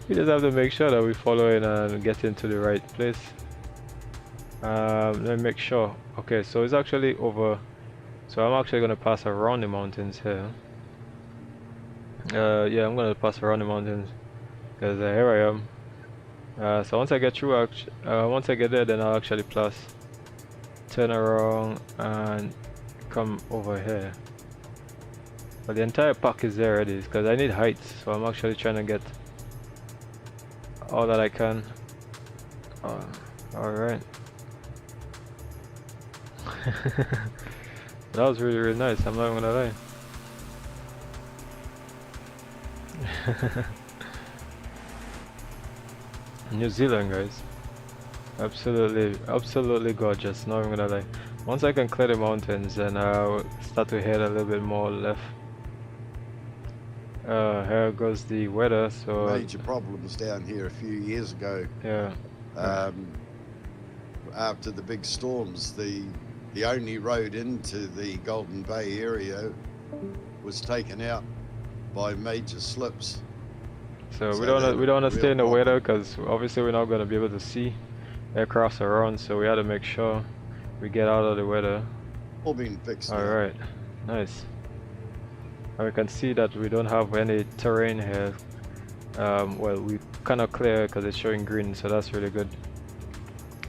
we just have to make sure that we follow in and get into the right place. Let me make sure. Okay, so it's actually over. So I'm actually gonna pass around the mountains here. Yeah, I'm gonna pass around the mountains because here I am. So once I get through, once I get there, then I'll actually turn around and come over here. But the entire pack is there already because I need heights, so I'm actually trying to get all that I can. Alright. That was really, really nice, I'm not even gonna lie. New Zealand, guys. Absolutely gorgeous, not even gonna lie. Once I can clear the mountains, then I'll start to head a little bit more left. Here goes the weather, so... Major problems down here a few years ago. Yeah. After the big storms, the only road into the Golden Bay area was taken out by major slips. So we don't want to stay in the weather because obviously we're not going to be able to see aircrafts around, so we had to make sure we get out of the weather. All being fixed. Alright, nice. And we can see that we don't have any terrain here. Well, we kind of clear because it's showing green, so that's really good.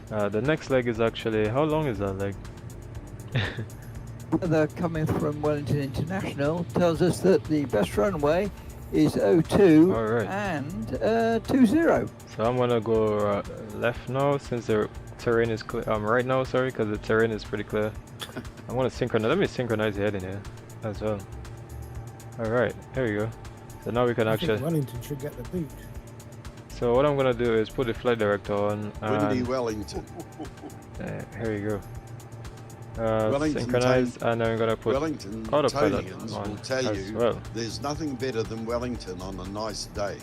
The next leg is actually, how long is that leg? Weather coming from Wellington International tells us that the best runway is 02 and 20. So I'm gonna go left now since the terrain is clear. Right now, sorry, because the terrain is pretty clear. I'm gonna synchronize. Let me synchronize the heading here as well. All right, here we go. So now we can actually. Wellington should get the boot. So what I'm gonna do is put the flight director on. Windy Wellington. Here we go. synchronize, and then we're gonna put Wellington autopilot Tonians on will tell as you well. there's nothing better than Wellington on a nice day.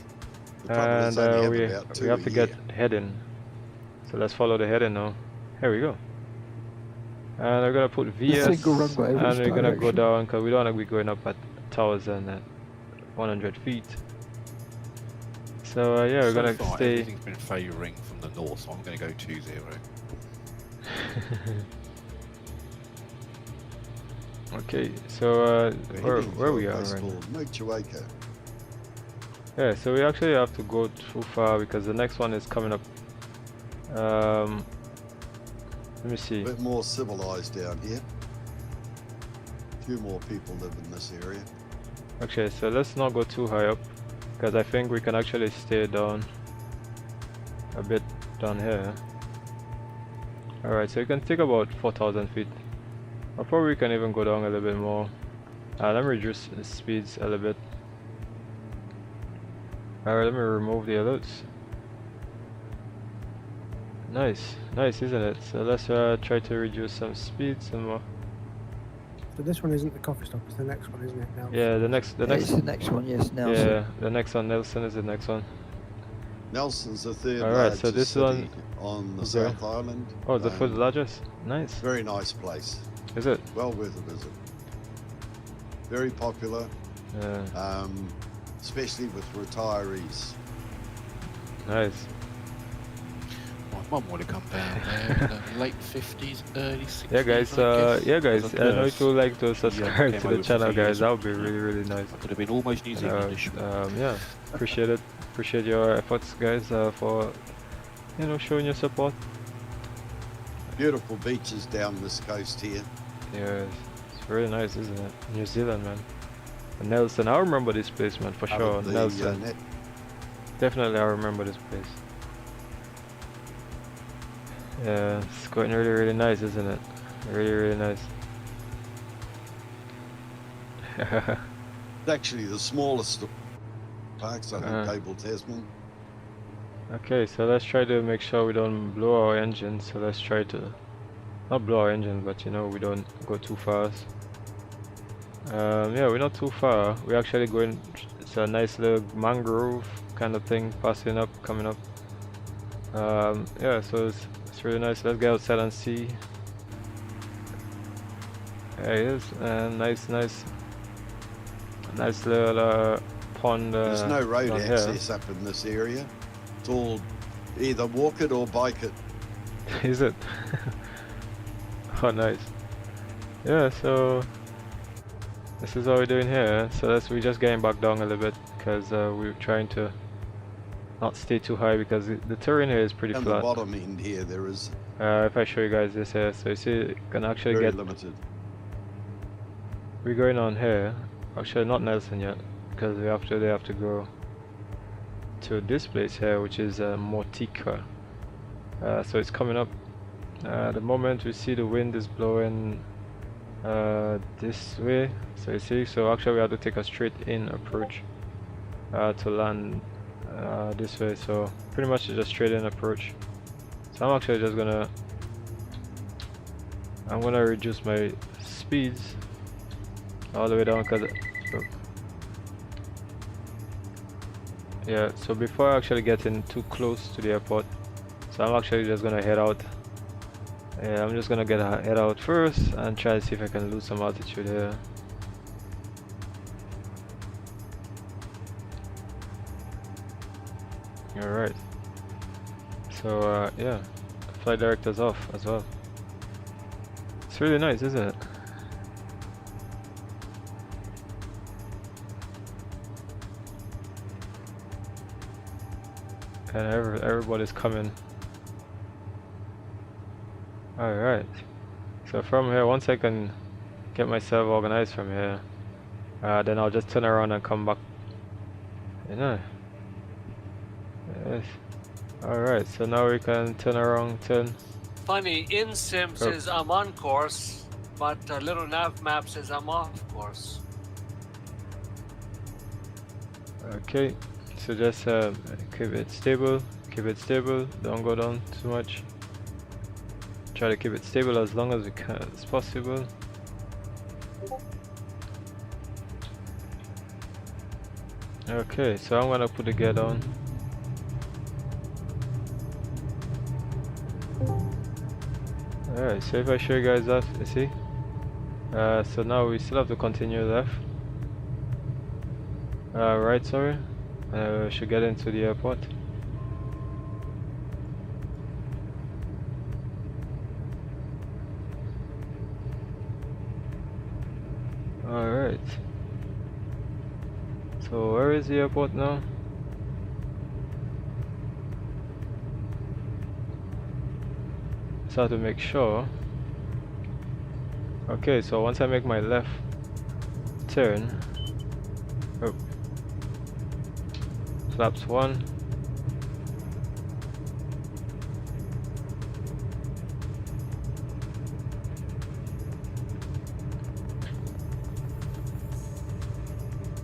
The problem is And only we have about 2 have a to year. get heading. So let's follow the heading now. Here we go. And we're gonna put VS, single runway, and which we're gonna go direction? down because we don't want to be going up at 1,100 feet. So yeah, we're So gonna far, stay. Everything's been favouring from the north, so I'm going to go 20. Okay, so We're where we heading to a are place right now? called Motueka. Yeah, so we actually have to go too far because the next one is coming up. Let me see. A bit more civilized down here. A few more people live in this area. Okay, so let's not go too high up because I think we can actually stay down a bit down here. Alright, so you can take about 4,000 feet. Or probably we can even go down a little bit more. Let me reduce the speeds a little bit. Alright, let me remove the alerts. Nice, nice, isn't it? So let's try to reduce some speed some more. So this one isn't the coffee stop, it's the next one, isn't it? Now. Yeah, the next, It's the next one, yes, Nelson. yeah, the next one, Nelson is the next one. Nelson's the third Alright, largest so this city one on the is South Island. Oh, the fourth largest? Nice. Very nice place. Is it? Well worth a visit. Very popular, Yeah. especially with retirees. Nice. My mum would have come down there in the late 50s, early 60s. Yeah guys, I guess, yeah as guys, a I know nurse. if you would like to subscribe came to over the for channel 3 guys, years. that would be really really nice. I could have been almost New Zealandish. Yeah, appreciate it. Appreciate your efforts guys for, you know, showing your support. Beautiful beaches down this coast here. Yeah, it's very nice, isn't it? New Zealand, man. And Nelson, I remember this place, man, for Out sure. of the, Nelson, net. definitely I remember this place. Yeah, it's quite really really nice, isn't it? Really really nice. It's actually the smallest of parks, I think, Cable Tasman. Okay, so let's try to make sure we don't blow our engine. So let's try to not blow our engine, but you know, we don't go too fast. Yeah, we're not too far. We're actually going. It's a nice little mangrove kind of thing, passing up, coming up. Yeah, so it's really nice. Let's get outside and see. There it is, and nice little pond. There's no road down access up in this area. It's all either walk it or bike it. Is it? Oh, nice. Yeah, so this is what we're doing here. So we're just getting back down a little bit because we're trying to not stay too high because the terrain here is pretty On flat. the bottom end here, there is If I show you guys this here, so you see, you can actually very get. limited. We're going on here. Actually, not Nelson yet because they have to go to this place here, which is Motueka. So it's coming up. The moment we see the wind is blowing this way, so you see, so actually we have to take a straight in approach to land this way, so pretty much just straight in approach. So I'm actually just gonna reduce my speeds all the way down because yeah, so before I actually getting too close to the airport, so I'm actually just gonna head out. Yeah, I'm just gonna head out first and try to see if I can lose some altitude here. Alright. So yeah, flight director's off as well. It's really nice, isn't it? And everybody's coming. Alright, so from here, once I can get myself organized from here, then I'll just turn around and come back. You know. Yes. Alright, so now we can turn around, Funny, InSim says I'm on course, but little nav map says I'm off course. Okay, so just keep it stable, don't go down too much. try to keep it stable as long as we can as possible. Okay, so I'm gonna put the gear down. Alright, so if I show you guys that, you see? So now we still have to continue left. Right, sorry. We should get into the airport. Alright. So where is the airport now? Just have to make sure. Okay, so once I make my left turn, oh, flaps 1,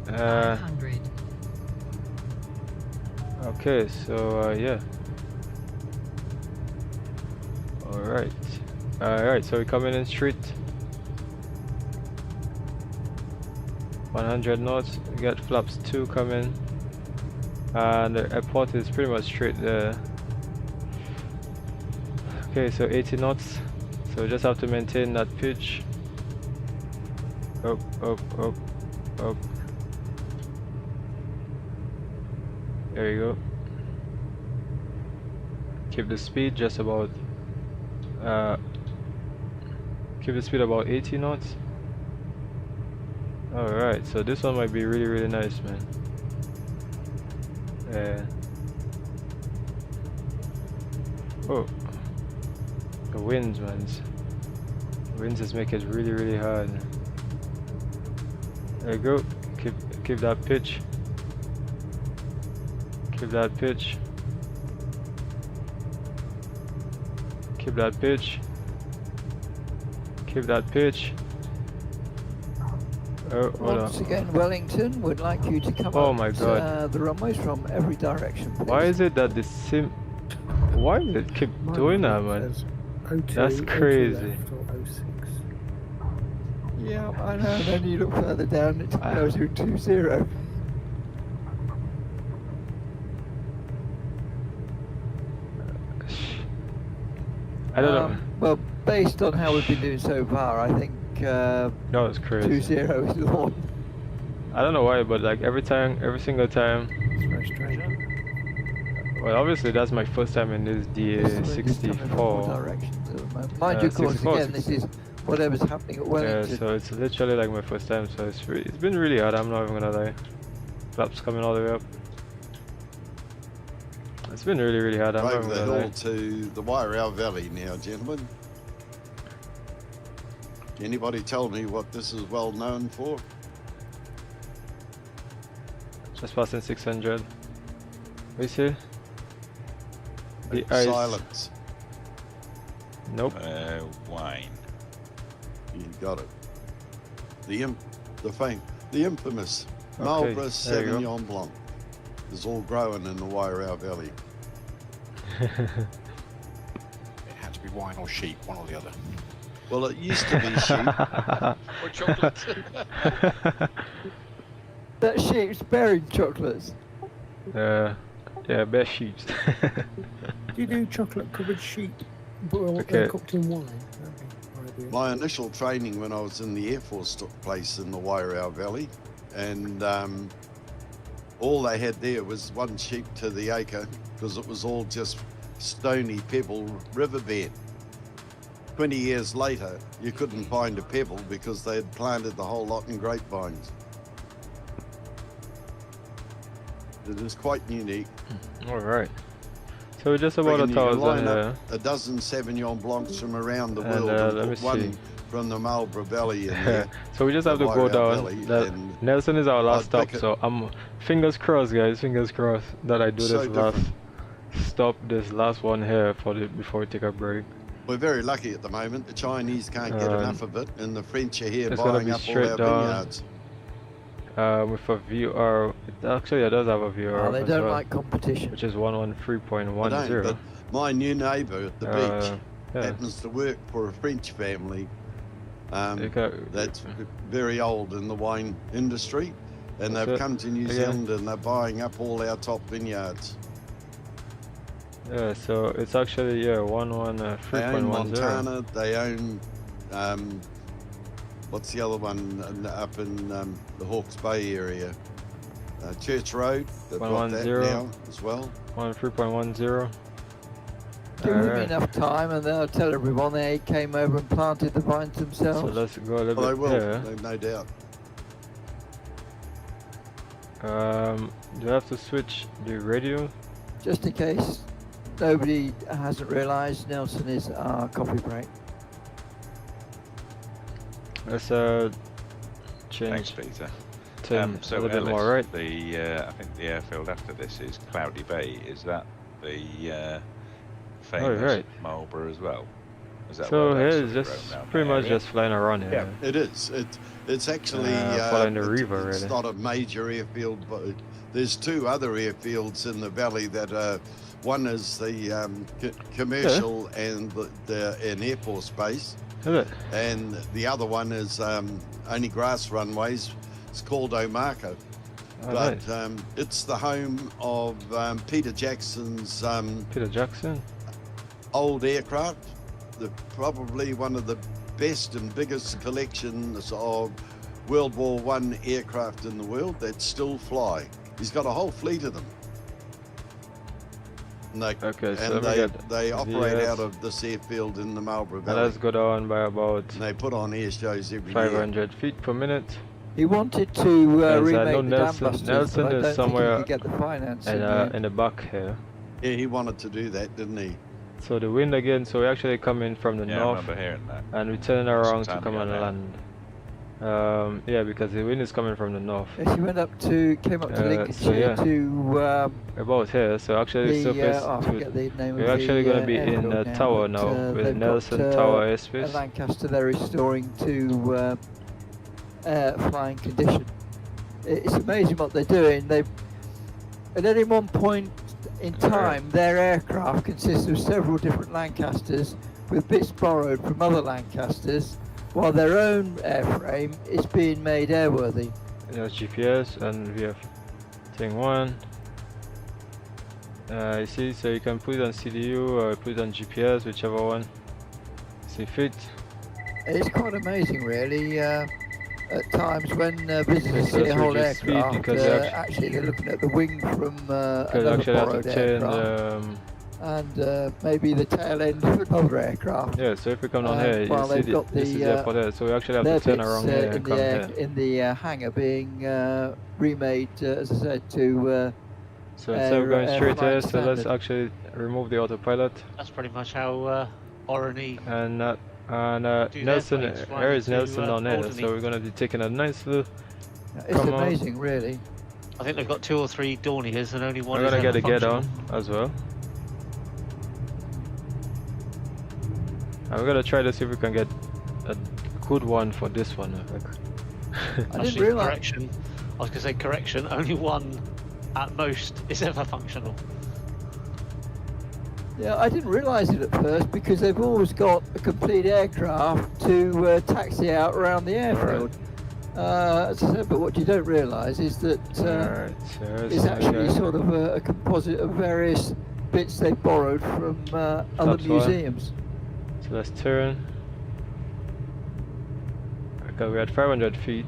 uh, 500. okay, so yeah. Alright, so we're coming in straight. 100 knots, we got flaps 2 coming. And the airport is pretty much straight there. Okay, so 80 knots. So we just have to maintain that pitch. Up, up, up, up. There you go. Keep the speed just about keep the speed about 80 knots. Alright, so this one might be really, really nice, man. Oh, the winds, man. The winds just make it really, really hard. There you go. Keep that pitch. Keep that pitch. Keep that pitch. Keep that pitch. Oh, Once again, Wellington would like you to come oh up my God. the runways from every direction, please. Why is it that the sim... Why does it keep doing that, man? That's crazy. Yeah, I know, and then you look further down, it goes to 20. I don't know. Well, based on how we've been doing so far, I think No, it's crazy. 20 is the one. I don't know why, but like every single time. It's very strange. Well, obviously that's my first time in this DA64. Mind you, of course, 64, again, this is whatever's happening at Wellington. Yeah, so it's literally like my first time, so it's been really hard, I'm not even gonna lie. Flaps coming all the way up. It's been really, really hard, I'm not Over even the gonna hill lie. to the Wairau Valley now, gentlemen. Can anybody tell me what this is well known for? Just passing 600. What you see? The ice. Silence. Nope. Wine. You got it. The infamous Okay, Marlborough there you go. Sauvignon Blanc is all growing in the Wairau Valley. It had to be wine or sheep, one or the other. Well, it used to be sheep. Or chocolate. That sheep's bearing chocolates. Yeah, bear sheeps. Do you do chocolate covered sheep boiled Okay. cooked in wine? That'd be ideal. My initial training when I was in the Air Force took place in the Wairau Valley, and all they had there was one sheep to the acre because it was all just stony pebble riverbed. 20 years later, you couldn't find a pebble because they had planted the whole lot in grapevines. It is quite unique. Alright. So we're just about Reckon you can 1,000 line up a dozen Sauvignon Blancs from around the And, world let and me put one see. from the Marlborough Valley in there. So we just have to the go Wairau down. Valley, and Nelson is our last I'd stop, pick it- so I'm fingers crossed, guys. Fingers crossed that I do So this last different. stop, this last one here before we take a break. We're very lucky at the moment. The Chinese can't get enough of it, and the French are here it's gonna buying be up all straight our down. vineyards. With a VR, actually it does have a VR Oh, they as don't well, like competition. which is I don't, 113.10. but my new neighbour at the beach, happens to work for a French family that's very old in the wine industry, and they've come to New Zealand and they're buying up all our top vineyards. Yeah, so it's actually 3.10. They own Montana. They own what's the other one up in the Hawke's Bay area? Church Road. They've got that now as well. 3.10. Give them enough time and they'll tell everyone they came over and planted the vines themselves. So let's go a little They bit will, here. no doubt. Do I have to switch the radio? Just in case nobody hasn't realised, Nelson is our coffee break. Let's change. Thanks, Peter. a So little bit Ellis, more, right? I think the airfield after this is Cloudy Bay. Is that the famous Marlborough as well? Is that so here is just pretty much just flying around here. Yeah, it is. It's actually following the river. It's really. not a major airfield, but there's two other airfields in the valley that are. One is the commercial and an Air Force base. Is it? And the other one is only grass runways. It's called Omaka. But it's the home of Peter Jackson's old aircraft. Probably one of the best and biggest collections of World War I aircraft in the world that still fly. He's got a whole fleet of them. And they operate out of this airfield in the Marlborough Valley. Let's go down by about. And they put on air shows every 500 feet per minute. He wanted to remake the Nelson, Nelson but I is don't somewhere think he could get the financing. in the back here. Yeah, he wanted to do that, didn't he? So the wind again. So we actually come in from the north, I remember hearing that. and we turn around to come and land. Yeah, because the wind is coming from the north. Yes, he came up to Lincolnshire to about here. So actually, we're actually going to be in the tower now with Nelson Tower airspace. Lancaster they're restoring to flying condition. It's amazing what they're doing. At any one point in time, their aircraft consists of several different Lancasters with bits borrowed from other Lancasters, while their own airframe is being made airworthy. There's GPS and we have thing 1. You see, so you can put it on CDU or put it on GPS, whichever one see fit. It's quite amazing, really. At times when visitors see a whole aircraft, actually they're looking at the wing from another borrowed aircraft. And maybe the tail end of another aircraft. Yeah, so if we come down here, you see this is the airport here, so we actually have to turn around here and come here. In the hangar being remade, as I said, to so instead of going straight here, so let's actually remove the autopilot. That's pretty much how Orony and Nelson, here is Nelson down there, so we're going to be taking a nice little It's amazing, really. I think they've got 2 or 3 Dorniers and only one we're is going to get a functional. get on as well. And we're gonna try to see if we can get a good one for this one. I didn't realise. Correction. I was gonna say correction. Only one, at most, is ever functional. Yeah, I didn't realise it at first because they've always got a complete aircraft to taxi out around the airfield. As I said, but what you don't realise is that it's actually sort of a composite of various bits they've borrowed from other museums. So let's turn. Okay, we're at 500 feet.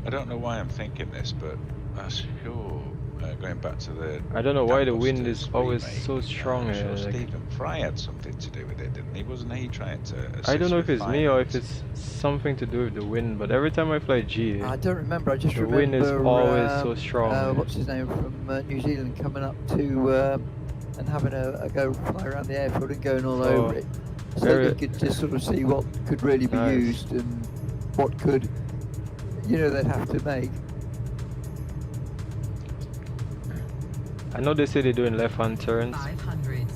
I don't know why I'm thinking this, but I'm sure going back to the. I don't know why the wind is always so strong I'm here. sure Stephen Fry had something to do with it, didn't he? Wasn't he trying to? I don't know if it's me or if finance? it's something to do with the wind, but every time I fly G, I don't remember. I just the remember wind is always so strong. What's his name from New Zealand coming up to and having a go fly around the airfield and going all over it. So you could just sort of see what could really be used and what could, they'd have to make. I know they say they're doing left-hand turns. 500.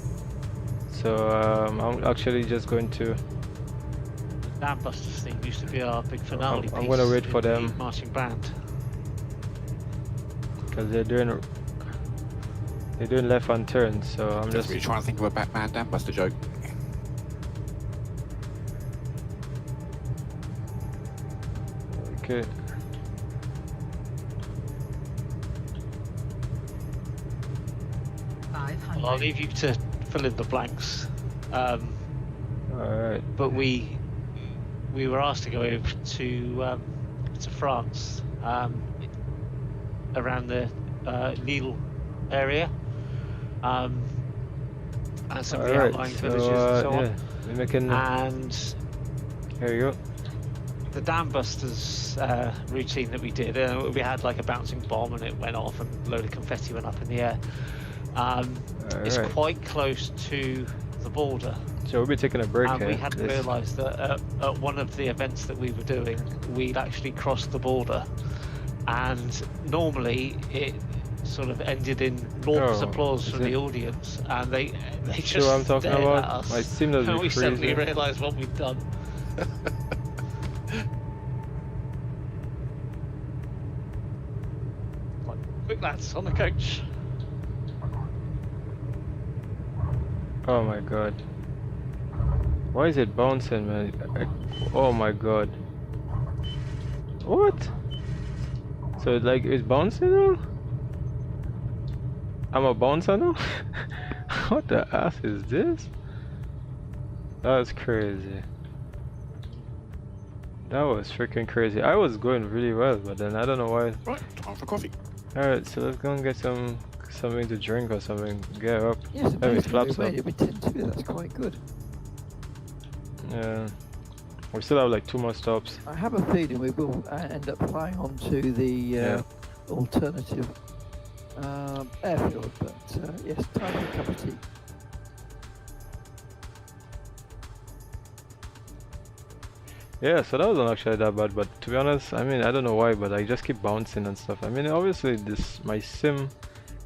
So I'm actually just going to. The Dambusters thing used to be our big finale. I'm going to wait for the them. marching band. Because they're doing left-hand turns, so I'm just really trying to think of a Batman Dambuster joke. Okay. Well, I'll leave you to fill in the blanks. Alright. But we were asked to go over to France, around the Lille area, and some of the outlying villages and so on. We're making... And here you go. the dam busters routine that we did, we had like a bouncing bomb and it went off and a load of confetti went up in the air. It's quite close to the border. So we'll be taking a break and here. We hadn't realised that at one of the events that we were doing, we'd actually crossed the border. And normally it sort of ended in enormous applause from the audience, and they just sure I'm talking stared about? at us. My sim doesn't And we freeze suddenly there. realised what we'd done. Like, quick lads, on the coach. Oh my god. Why is it bouncing, man? Oh my god. What? So like it's bouncing now? I'm a bouncer now? What the ass is this? That's crazy. That was freaking crazy. I was going really well, but then I don't know why. Right, time for coffee. Alright, so let's go and get something to drink or something. Get up. Yes, Let me flap we some. made it with 10-2, that's quite good. Yeah. We still have like 2 more stops. I have a feeling we will end up flying onto the alternative airfield, but yes, time for a cup of tea. Yeah, so that wasn't actually that bad, but to be honest, I mean, I don't know why, but I just keep bouncing and stuff. I mean, obviously my sim,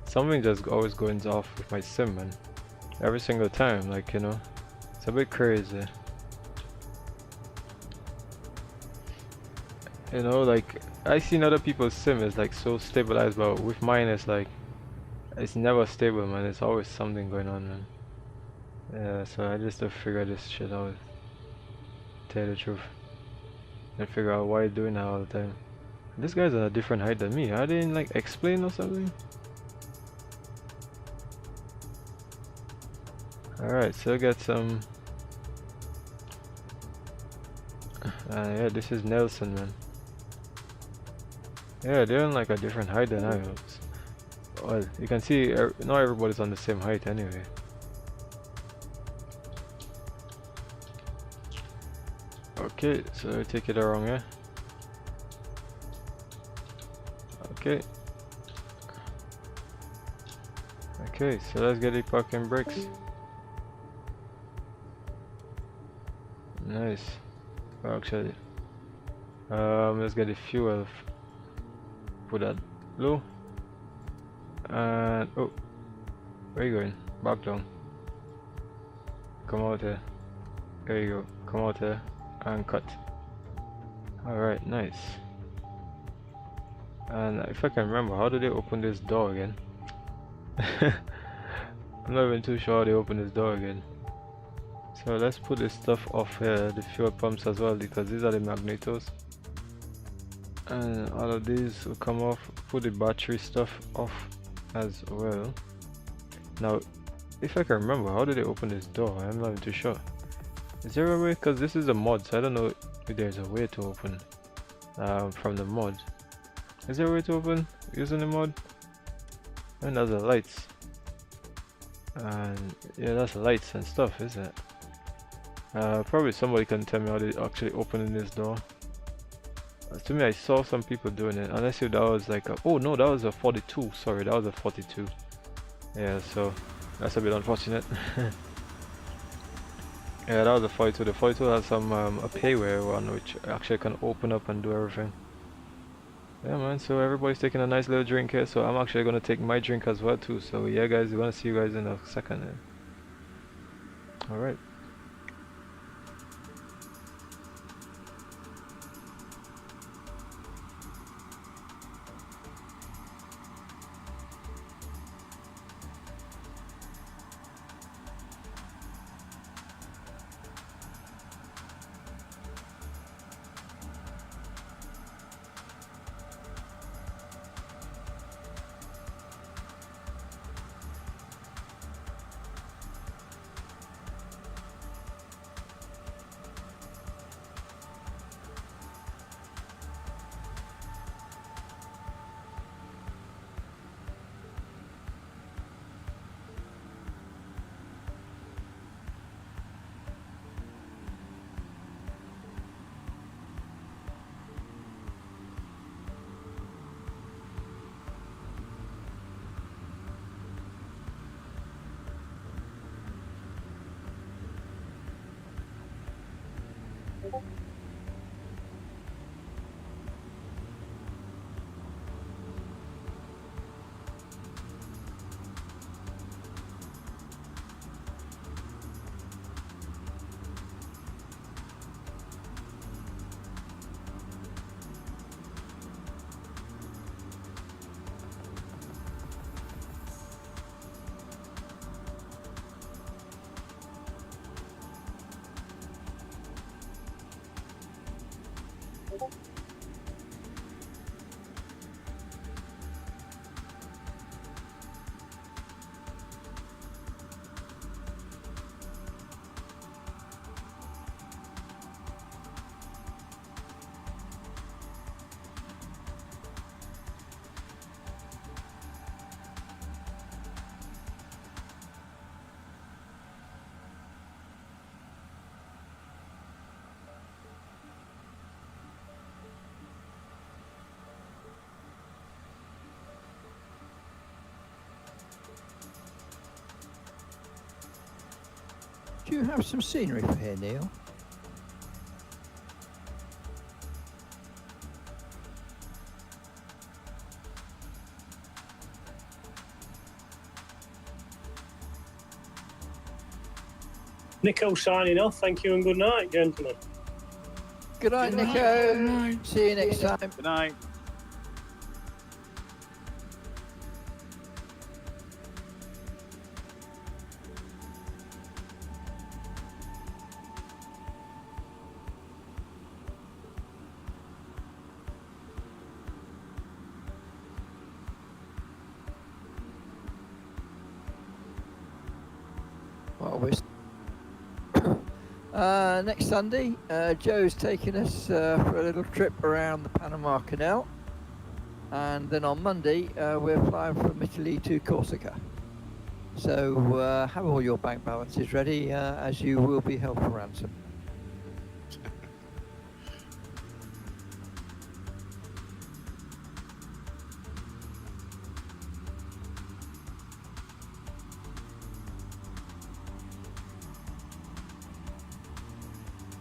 something just always goes off with my sim, man. Every single time, like, you know, it's a bit crazy. You know, like, I seen other people's sim is like so stabilized, but with mine it's like, it's never stable, man. It's always something going on, man. Yeah, so I just have to figure this shit out. Tell you the truth. And figure out why it's doing that all the time. This guy's on a different height than me. I didn't like explain or something. Alright, so get some. Yeah, this is Nelson, man. Yeah, they're on like a different height than I was. Well, you can see not everybody's on the same height anyway. Okay, so take it wrong, yeah? Okay. Okay, so let's get the parking brakes. Nice. Actually, let's get the fuel. Put that low. And oh, where you going? Back down. Come out here. There you go. Come out here and cut. Alright, nice. And if I can remember, how do they open this door again? I'm not even too sure how they open this door again. So let's put this stuff off here, the fuel pumps as well, because these are the magnetos. And all of these will come off. Put the battery stuff off as well. Now, if I can remember, how do they open this door? I'm not even too sure. Is there a way? Because this is a mod, so I don't know if there's a way to open from the mod. Is there a way to open using the mod? And there's the lights. And yeah, that's lights and stuff, isn't it? Probably somebody can tell me how they actually opening this door. To me, I saw some people doing it. Unless if that was like a, oh no, that was a 42. Sorry, that was a 42. Yeah, so that's a bit unfortunate. Yeah, that was a 42. The 42 has some a payware one which actually can open up and do everything. Yeah, man. So everybody's taking a nice little drink here. So I'm actually gonna take my drink as well too. So yeah, guys, we're gonna see you guys in a second. All right. Do you have some scenery for here, Neil? Nico signing off. Thank you and good night, gentlemen. Good night, Good Nico. night. Good night. See you next time. Good night. Next Sunday, Joe's taking us for a little trip around the Panama Canal, and then on Monday we're flying from Italy to Corsica. So have all your bank balances ready, as you will be held for ransom.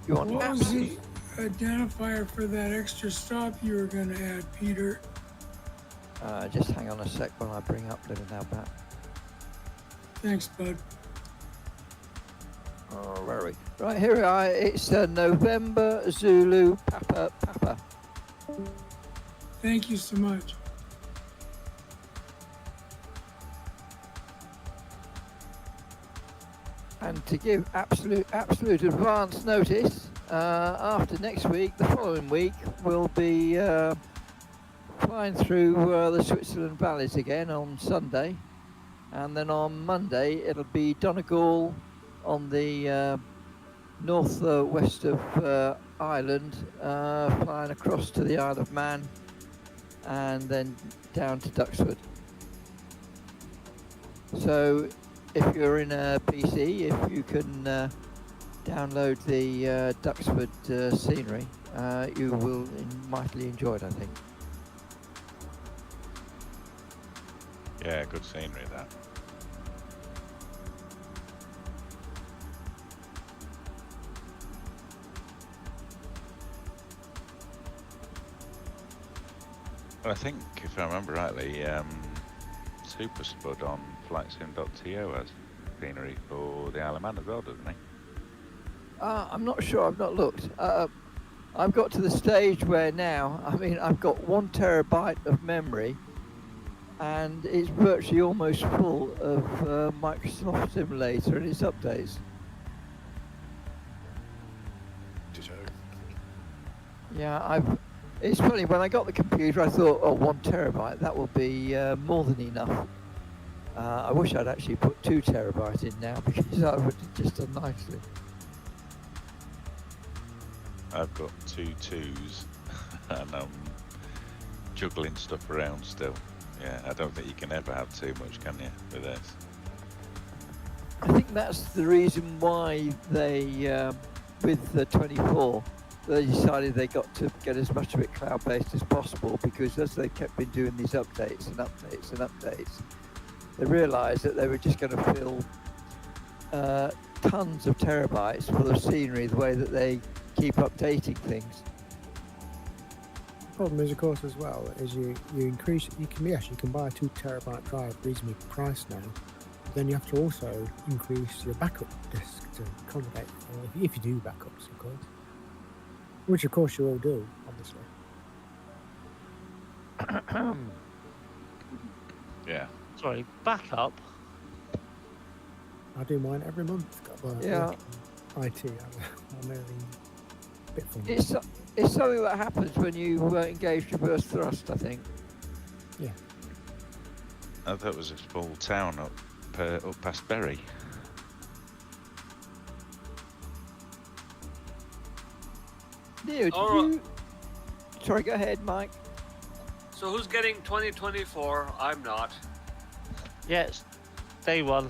You want What was the identifier for that extra stop you were going to add, Peter? Just hang on a sec while I bring up Living Now Back. Thanks, bud. Oh, where are we? Right, here we are. It's November Zulu Papa Papa. Thank you so much. And to give absolute advance notice, after next week, the following week, we'll be flying through the Switzerland valleys again on Sunday, and then on Monday it'll be Donegal on the north-west of Ireland, flying across to the Isle of Man, and then down to Duxford. So if you're in a PC, if you can download the Duxford scenery, you will mightily enjoy it, I think. Yeah, good scenery that. Well, I think, if I remember rightly, Super Spud on FlightSim.to has scenery for the Isle of Man as well, doesn't he? I'm not sure, I've not looked. I've got to the stage where now, I mean, I've got 1 terabyte of memory, and it's virtually almost full of Microsoft Simulator and its updates. Ditto. Yeah, it's funny, when I got the computer I thought, oh, 1 terabyte, that will be more than enough. I wish I'd actually put 2 terabytes in now, because I would have just done nicely. I've got 2 2s and I'm juggling stuff around still. Yeah, I don't think you can ever have too much, can you, with this? I think that's the reason why they, with the 24, they decided they got to get as much of it cloud-based as possible, because as they kept been doing these updates and updates and updates, they realised that they were just going to fill tons of terabytes full of scenery the way that they keep updating things. The problem is, of course, as well, is you increase. You can buy a 2 terabyte drive reasonably priced now. But then you have to also increase your backup disk to accommodate, if you do backups, of course. Which, of course, you all do, obviously. Yeah. Sorry, backup. I do mine every month. Yeah. IT. I'm earning a bit from It's something that happens when you engage reverse thrust, I think. Yeah. I thought it was a small town up past Bury. Neil, did Alright. you... Sorry, go ahead, Mike. So who's getting 2024? I'm not. Yes, day one.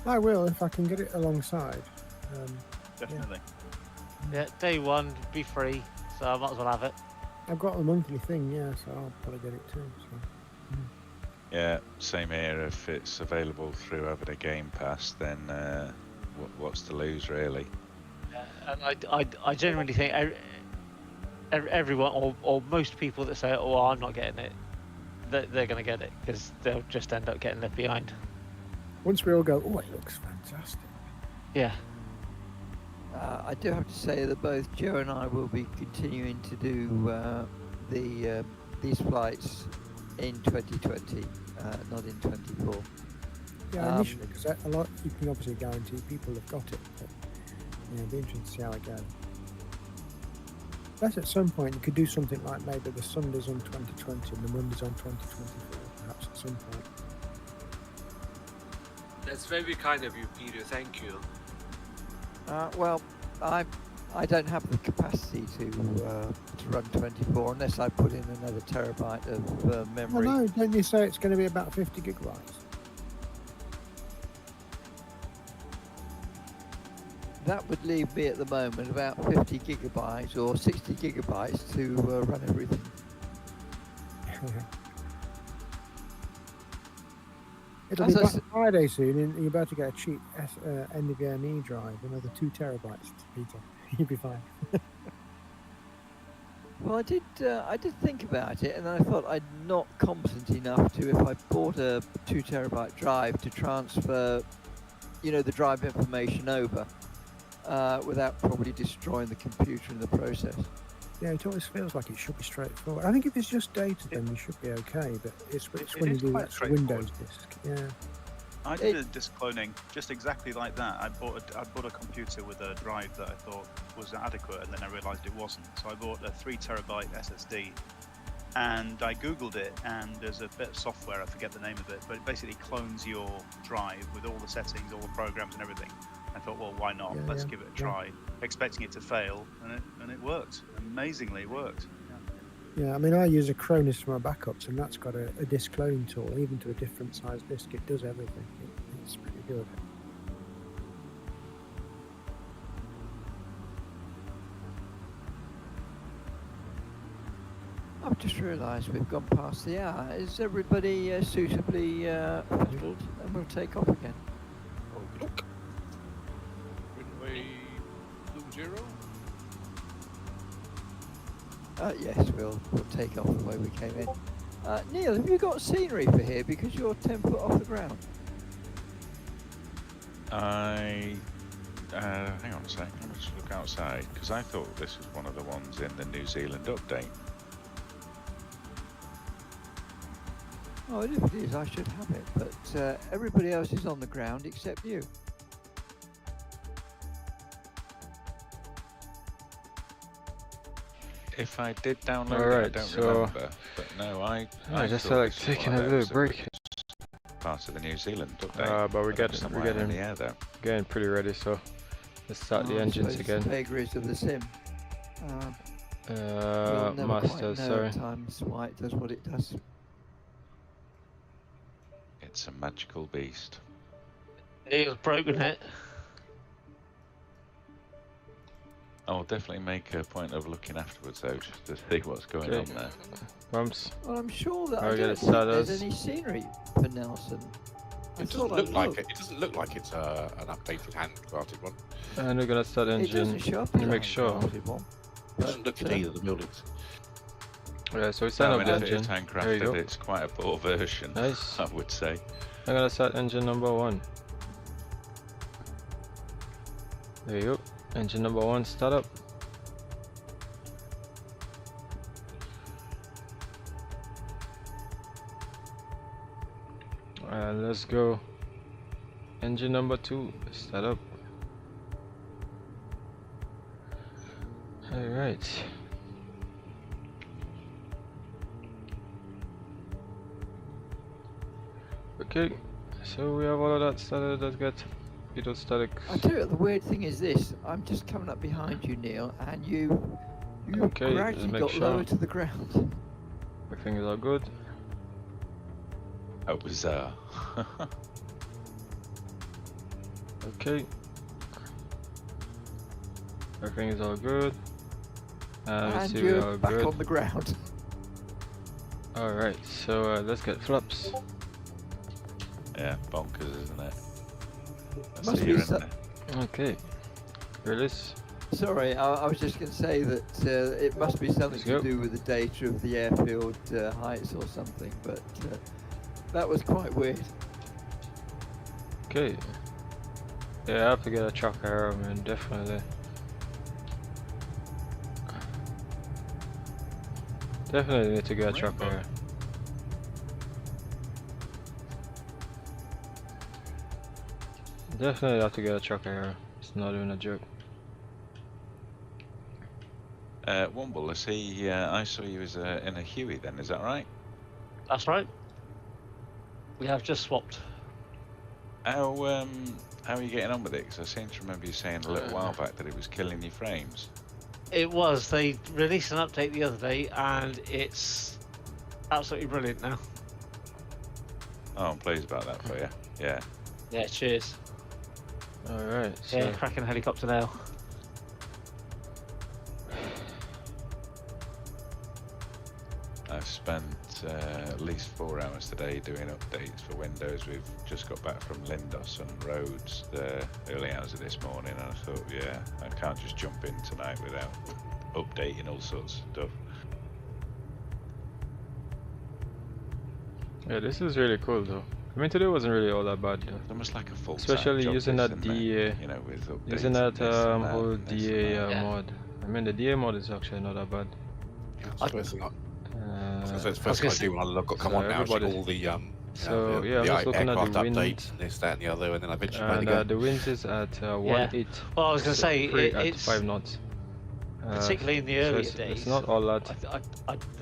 I will if I can get it alongside. Definitely. Yeah, day one, be free, so I might as well have it. I've got a monthly thing, yeah, so I'll probably get it too. So. Yeah, same here. If it's available through having a Game Pass, then what's to lose, really? And I genuinely think everyone or most people that say, "Oh, I'm not getting it," they're going to get it because they'll just end up getting left behind. Once we all go, oh, it looks fantastic. Yeah. I do have to say that both Joe and I will be continuing to do these flights in 2020, not in 24. Yeah, initially, because a lot you can obviously guarantee people have got it, but it'll be interesting to see how it goes. Unless at some point you could do something like maybe the Sundays on 2020 and the Mondays on 2024, perhaps at some point. That's very kind of you, Peter. Thank you. Well, I don't have the capacity to run 24 unless I put in another terabyte of memory. Well, no, don't you say it's going to be about 50 gigabytes? That would leave me at the moment about 50 gigabytes or 60 gigabytes to run everything. It'll be Black Friday soon, and you're about to get a cheap NVMe drive, another 2 terabytes, Peter. You'll be fine. Well, I did think about it, and then I thought I'm not competent enough to, if I bought a 2 terabyte drive, to transfer, the drive information over without probably destroying the computer in the process. Yeah, it always feels like it should be straightforward. I think if it's just data, then you should be okay, but it's when you do that Windows disk. Yeah. I did a disk cloning just exactly like that. I bought a computer with a drive that I thought was adequate, and then I realised it wasn't. So I bought a 3 terabyte SSD, and I googled it, and there's a bit of software, I forget the name of it, but it basically clones your drive with all the settings, all the programs and everything. I thought, well, why not? Let's give it a try. Expecting it to fail, and it worked. Amazingly, it worked. Yeah, I mean, I use a Cronus for my backups, and that's got a disk cloning tool. Even to a different size disk, it does everything. It's pretty good. I've just realised we've gone past the hour. Is everybody suitably settled? And we'll take off again. Runway 0. Yes, we'll take off the way we came in. Neil, have you got scenery for here? Because you're 10 foot off the ground. Hang on a second, let me just look outside, because I thought this was one of the ones in the New Zealand update. Oh, if it is, I should have it. But everybody else is on the ground except you. If I did download it, I don't remember. But no, I just thought like this was taking one a of little those that break. was part of the New Zealand update. But we're getting pretty ready, so let's start the engines again. The vagaries of the sim. Master, sorry. At times why it does what it does. It's a magical beast. Neil's broken it. I'll definitely make a point of looking afterwards, though, just to see what's going on there. Bumps. Well, I'm sure that I get don't it think there's started. any scenery for Nelson. It doesn't look like it. It doesn't look like it's an updated handcrafted one. And we're gonna start engine. It doesn't show up Let as me a make sure. handcrafted one. It doesn't look at either of the buildings. Yeah, so we start up If engine. it is There you handcrafted, go. it's quite a poor version. Nice. I would say. I'm gonna start engine number 1. There you go. Engine number 1 start up. And let's go. Engine number 2 start up. Alright. Okay, so we have all of that started. Let's get Beetle static. I tell you what, the weird thing is this. I'm just coming up behind you, Neil, and you Okay, gradually make got sure. lower to the ground. Everything is all good. How bizarre. Okay. Everything is all good. And we And see we you're are back good. on the ground. Alright, so let's get flaps. Yeah, bonkers, isn't it? I Must see be you're in so- there. Okay. Release. Sorry, I was just going to say that it must be something Let's to go. do with the data of the airfield heights or something, but that was quite weird. Okay. Yeah, I have to get a truck arrow, man, definitely. Definitely need to get a truck arrow. Definitely have to get a truck arrow. It's not even a joke. Womble, I see. I saw you as in a Huey. Then is that right? That's right. We have just swapped. How are you getting on with it? Because I seem to remember you saying a little while back that it was killing your frames. It was. They released an update the other day, and it's absolutely brilliant now. Oh, I'm pleased about that for you. Yeah. Yeah, cheers. Alright, so Yeah, cracking helicopter now. I've spent at least 4 hours today doing updates for Windows. We've just got back from Lindos and Rhodes the early hours of this morning, and I thought, yeah, I can't just jump in tonight without updating all sorts of stuff. yeah, this is really cool though. I mean, today wasn't really all that bad though. It's almost like a full Especially job, using that isn't it? DA, You know, with updates using that and this and that whole and this and DA that. Yeah. mod. I mean, the DA mod is actually not that bad. That's the first thing I, Uh, that's the first thing I do when I log come so on now. I check everybody- all the So, the, yeah, I'm the just looking at the aircraft wind. updates and this, that, and the other, and then I eventually play the and game. the wind is at 1.8. Well, I was going to say, at it's 5 knots. particularly in the so earlier it's days. not all that.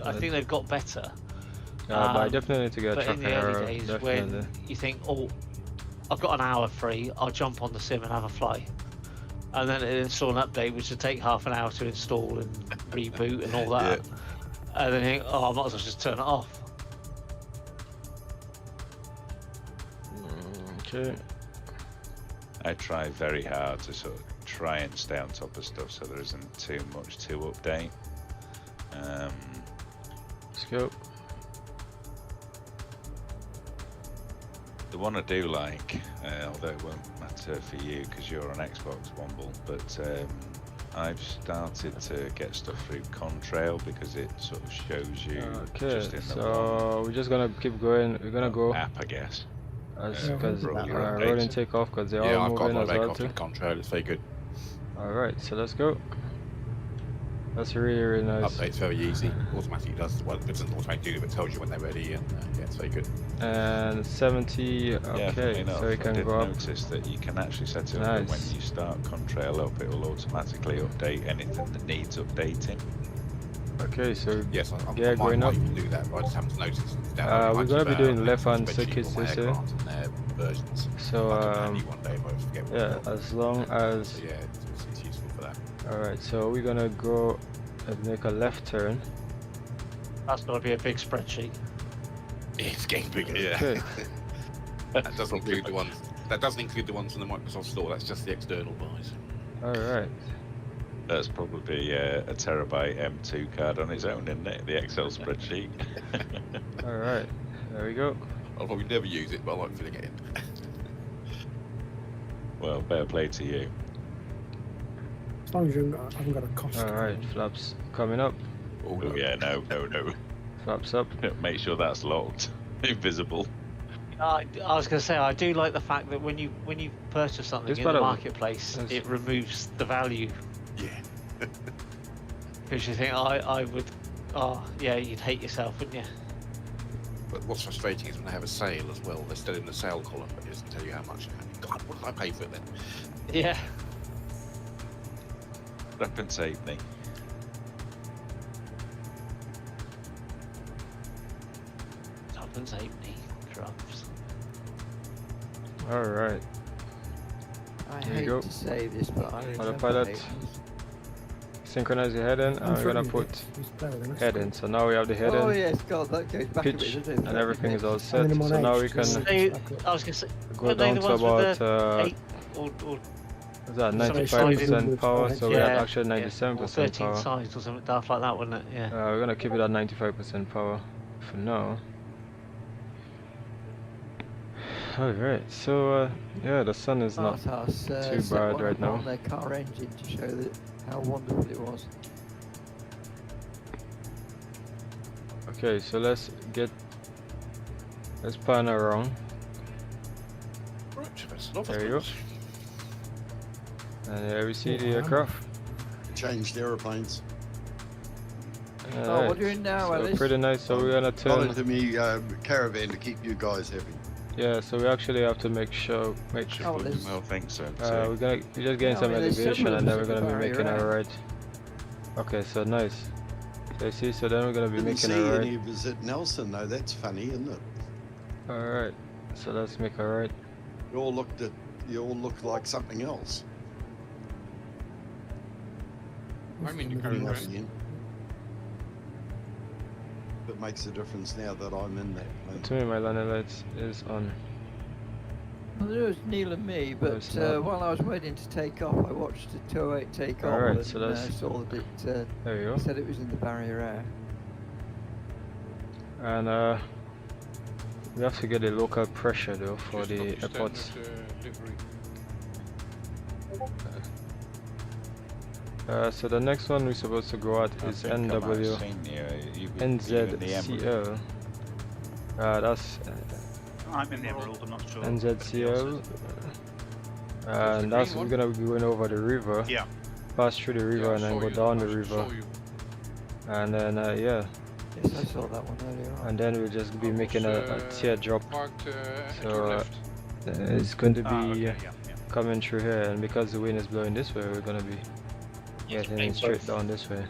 I think they've got better. But I Um, definitely need to get a But truck in the early arrow. days, Definitely. when you think, oh, I've got an hour free, I'll jump on the sim and have a fly. And then it install an update, which would take half an hour to install and reboot and all that. And then you think, oh, I might as well just turn it off. Okay. I try very hard to sort of try and stay on top of stuff so there isn't too much to update. Let's go. The one I do like, although it won't matter for you because you're on Xbox, Womble, but I've started to get stuff through Contrail because it sort of shows you Okay, just in the so we're just gonna keep going. We're gonna go app, I guess. because roll your rolling updates. take off because they're Yeah, all I've got moving my as well aircraft too. in control. It's very good. Alright, so let's go. That's really nice. Update's very easy. Automatically does, well, it doesn't automatically do it, but tells you when they're ready, and yeah, it's very good. And 70, Yeah, funny okay, enough, so we I can did go up. notice that you can actually set it up that when Nice. you start Contrail up, it will automatically update anything that needs updating. Okay, so Yes, I yeah, might going up. even do that, but I just haven't noticed. It's down We're bunch gonna of, be doing left-hand spreadsheets circuits on my this year. aircraft and their versions. So I can handy one day if I forget what yeah, it's called. as long as So yeah, it's useful for that. alright, so we're gonna go and make a left turn. That's got to be a big spreadsheet. It's getting bigger. Yeah. Okay. That doesn't include the ones. That doesn't include the ones in the Microsoft Store. That's just the external buys. Alright. That's probably a terabyte M2 card on its own, isn't it? The Excel spreadsheet. Alright. There we go. I'll probably never use it, but I like filling it in. Well, better play to you. As long as you haven't got a cost. Alright, flaps coming up. Oh yeah, no. Flaps up. Make sure that's locked. Invisible. I was going to say, I do like the fact that when you purchase something in the marketplace, it removes the value. Yeah. Because you think, I would, oh yeah, you'd hate yourself, wouldn't you? But what's frustrating is when they have a sale as well, they're still in the sale column, but it doesn't tell you how much. God, what did I pay for it then? Yeah. Weapon safety. Weapon safety. Drops. Alright. I Here hate you go. to say this, but I Autopilot. Synchronize your head in, and we're gonna put head in. So now we have the head Oh in. yes, God, that goes back a Pitch, bit, doesn't it? and everything is all set. So now we can I was going to say, go down to about is that 95% power? So we had actually 97% 13 power. sides or something daft like that, wouldn't it? Yeah. We're gonna keep it at 95% power for now. Alright, so yeah, the sun is not too bad right now. On their car engine to show that how wonderful it was. Okay, so let's pan around. Right, that's enough. There you go. And there we see the aircraft. Changed aeroplanes. Oh, what are you doing now, so Alice? pretty nice. So we're gonna Got turn. into me caravan to keep you guys happy. Yeah, so we actually have to make sure. Well, think so. We're just getting some elevation, and then we're gonna be making a right. Okay, so nice. So you see, so then we're gonna be Didn't making see a right. any visit Nelson though. That's funny, isn't it? All right, so let's make a right. You all looked like something else. I'm in the Putting up caravan. again. It makes a difference now that I'm in that plane. To me, my landing lights is on. Well, there was Neil and me, but while I was waiting to take off, I watched the 208 take off Alright, and so that's saw that it there you go. said it was in the barrier air. And we have to get a local pressure though for the airports. So the next one we're supposed to go at is NZCL. That's I'm in the Emerald, I'm not sure. NZCL. And that's we're gonna be going over the river. Yeah. Pass through the river and then go down the river. And then yeah. Yes, I saw that one earlier on. And then we'll just be making a teardrop. So it's going to be coming through here, and because the wind is blowing this way, we're going to be getting straight down this way.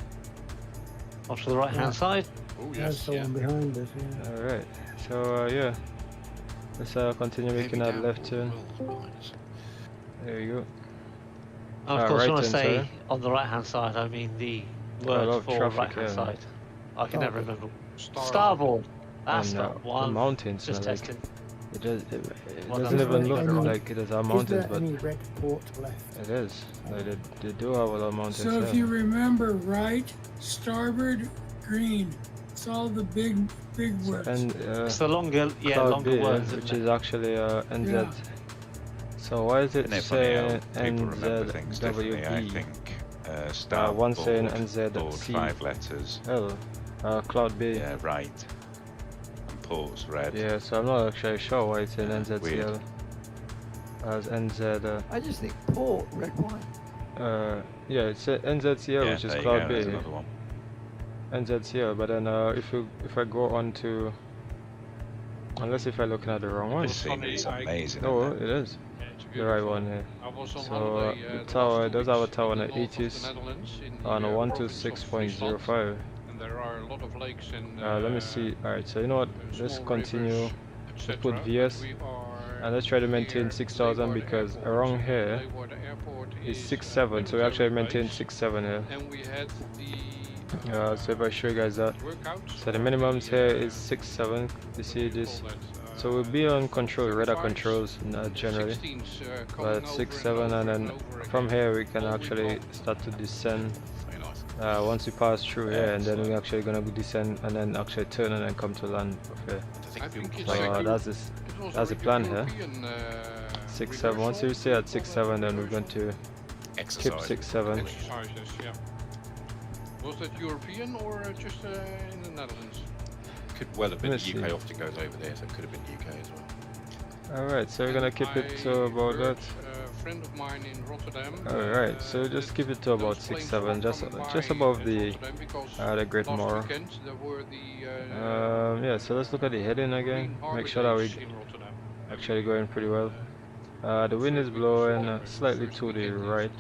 Off to the right hand side. Oh There's the one behind us, yeah. Alright, so yeah, let's continue making that left turn. There you go. Of course, right when I turn, say sorry. on the right hand side, I mean the word for right hand side. I can never remember. Starboard. That's the one. The mountains, Just like, testing. it Well, doesn't that's even right. look like it is our mountains, Is there but any red port left? it is. Like, they do have a lot of mountains So if there. you remember, right, starboard, green. It's all the big words. And It's the longer, Cloud longer B, words, which isn't is it? actually NZ. Yeah. So why is it Isn't it funny how saying people remember things differently? I think start one saying board, NZC 5 letters. Cloud B. Yeah, right. And ports red. Yeah, so I'm not actually sure why it's in NZCL. Weird. As NZ. I just think port, red wine. Yeah, it's NZCL, Yeah, which is there you Cloud go, B. there's another one. NZCL, but then if I go on to, unless if I'm looking at the wrong one. This scene is amazing. Oh, isn't it is. The right one, yeah. I was on So holiday, the tower does have a tower on the north of the 80s Netherlands in on the, a province of 126.05. and there are a lot of lakes and Let me see. Alright, so you know what? Let's small continue. rivers, Let's put etc. VS We are and let's try to maintain near 6,000 Leeuwarden because Airport. around here Leeuwarden Airport is is 6.7, so we actually maintain 6.7 here. and we had the So if I show you guys that, so the minimums here is 6.7. You see this? So we'll be on control, radar controls generally, but 6.7, and then from here we can actually start to descend Once we pass through here, and then we're actually gonna descend and then actually turn and then come to land of here. I think it's So that's the plan here. European, 6-7. Once you stay at 6-7, then we're going to skip Exercise. 6-7. exercises, yeah. Was that European or just in the Netherlands? Could well have been Let's the UK see. often goes over there, so it could have been UK as well. Alright, so we're gonna keep it to about that. A friend of mine in Rotterdam. Alright, so just keep it to about 6-7, just above the Great last Mara. weekend, there were the Yeah, so let's look at the heading again. Make sure that we in Rotterdam. actually going pretty well. The wind is blowing slightly to the right,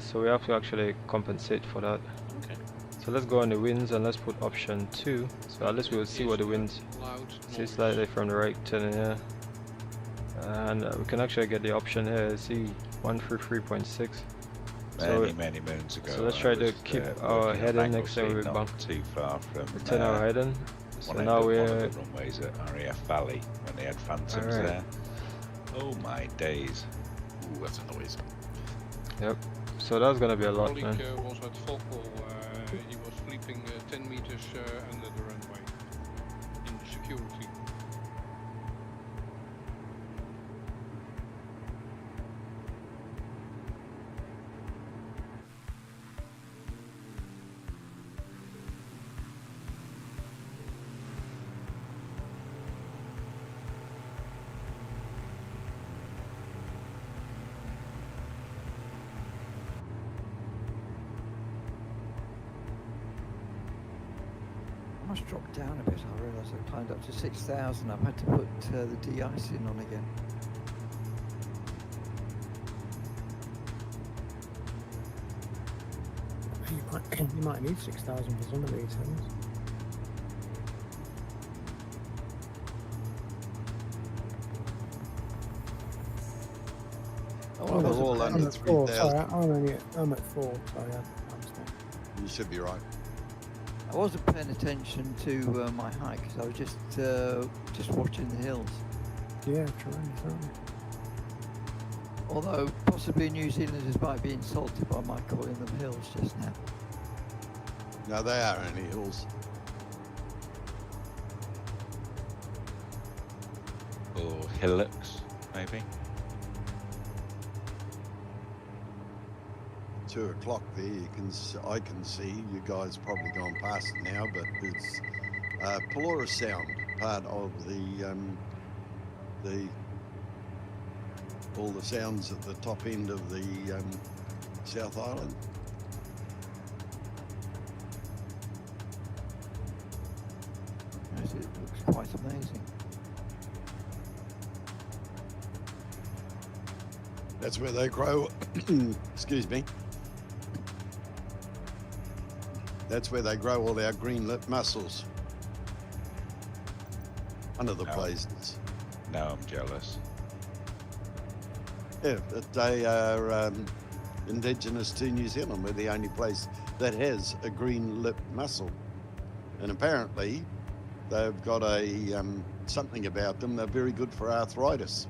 so we have to actually compensate for that. Okay. So let's go on the winds and let's put option 2. So at least we'll see what the winds see slightly from the right turning here. And we can actually get the option here. See 133.6. Many moons ago. So let's try to keep our heading next time we not bank. too far from. Turn our heading. So one now of we're. the runways at RAF Valley when they had Phantoms Alright. there. Oh my days. Ooh, that's a noise. Yep. So that's gonna be a lot, colleague man. was at Volkel. He was sleeping 10 meters under the runway in security. I must drop down a bit. I realised I climbed up to 6,000. I've had to put the de-icing on again. You might need 6,000 for some of these things. Well, they're all I'm under at 4. 3,000. I'm at 4. Sorry, I understand. You should be right. I wasn't paying attention to my height because I was just watching the hills. Yeah, trying. Although possibly New Zealanders might be insulted by my calling them hills just now. No, they are only hills. Or hillocks, maybe. 2 o'clock there. I can see you guys probably gone past it now, but it's Pelora Sound, part of the all the sounds at the top end of the South Island. Yes, it looks quite amazing. That's where they grow. Excuse me. That's where they grow all our green lip mussels. One of the places. Now I'm jealous. Yeah, but they are indigenous to New Zealand. We're the only place that has a green lip mussel. And apparently they've got a something about them. They're very good for arthritis.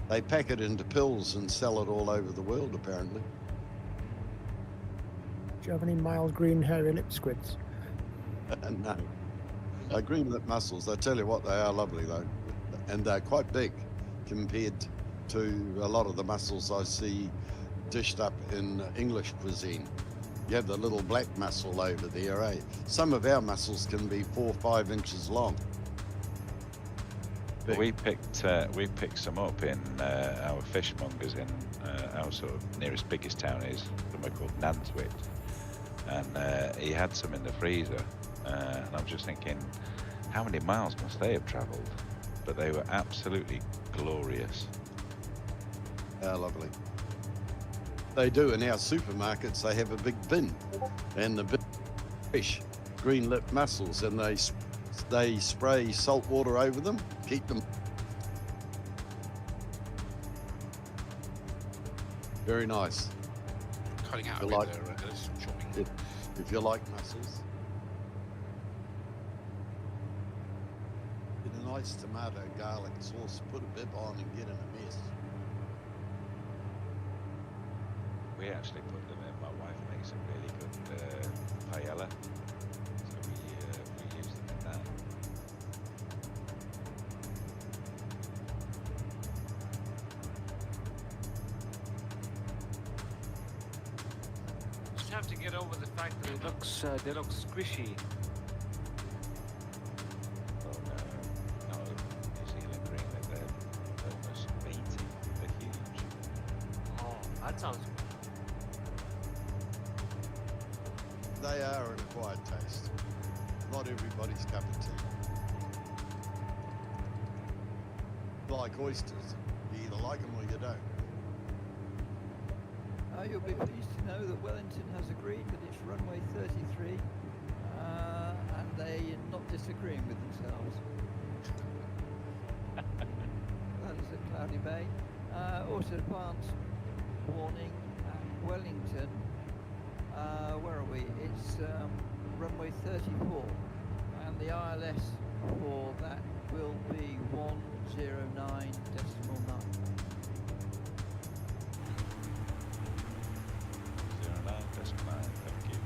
They pack it into pills and sell it all over the world, apparently. Do you have any mild green hairy lip squids? No. Green lip mussels, I tell you what, they are lovely though. And they're quite big compared to a lot of the mussels I see dished up in English cuisine. You have the little black mussel over there, eh? Some of our mussels can be 4 or 5 inches long. But we picked some up in our fishmongers in our sort of nearest biggest town is somewhere called Nanswick, and he had some in the freezer, and I'm just thinking, how many miles must they have travelled? But they were absolutely glorious. How lovely. They do in our supermarkets. They have a big bin, and the bin fish, green lip mussels, and they spray salt water over them, keep them very nice. Cutting out If a you bit like- there, there's some chopping. If you like mussels. In a nice tomato garlic sauce, put a bit on and get in a mess. we actually put them in. My wife makes a really good paella, so we use them in that. Just have to get over the fact that it looks they look squishy. Oh no, not New Zealand green, they're almost meaty, they're huge. Oh, that sounds good. They are an acquired taste. Not everybody's cup of tea. Like oysters, you either like them or you don't. You'll be pleased to know that Wellington has agreed that it's runway 33, and they are not disagreeing with themselves. That is at Cloudy Bay. Also advanced warning at Wellington. Where are we? It's runway 34, and the ILS for that will be 109.9. 09.9, thank you.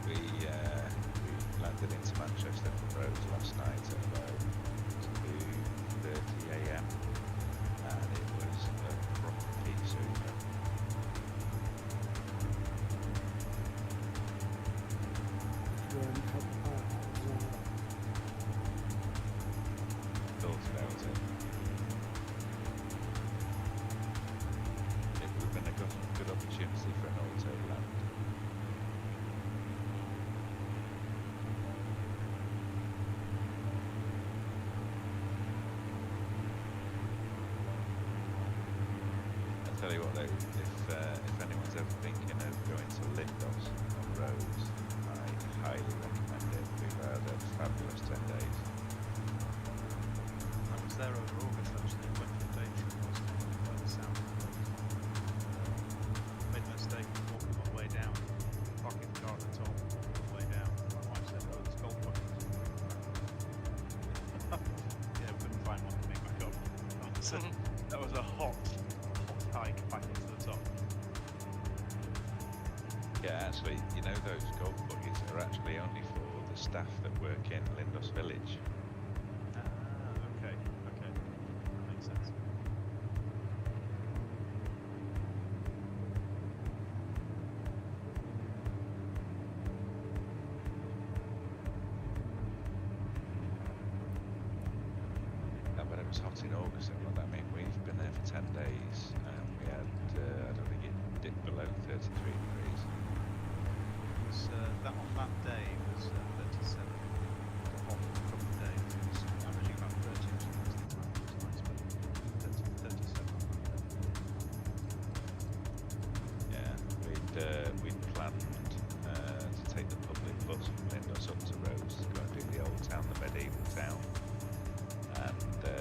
We landed into Manchester from Rhodes last night at about 2:30 AM, and it was a proper pea soup. It would have been a good opportunity for an auto land. I'll tell you what though, if anyone's ever thinking of going to Lindos on Rhodes, I highly recommend it. We've had a fabulous 10 days. I was there over August actually, went for day trip by the south. Made a mistake walking my way down, parking the car at the top, walking my way down. My wife said, oh, there's gold buckets. Yeah, we couldn't find one to make back up. That was a hot hike back into the top. Yeah, actually, you know those golf buggies are actually only for the staff that work in Lindos Village. Okay. That makes sense. But it was hot in August, and what I mean, we've been there for 10 days, and we had, I don't think it dipped below 33 degrees. That on that day was 37. The hot couple of days. It was averaging about 30 or something. It was nice, but 37 on that day. Yeah, we'd planned to take the public bus from Lindos up to Rhodes to go and do the old town, the medieval town. And the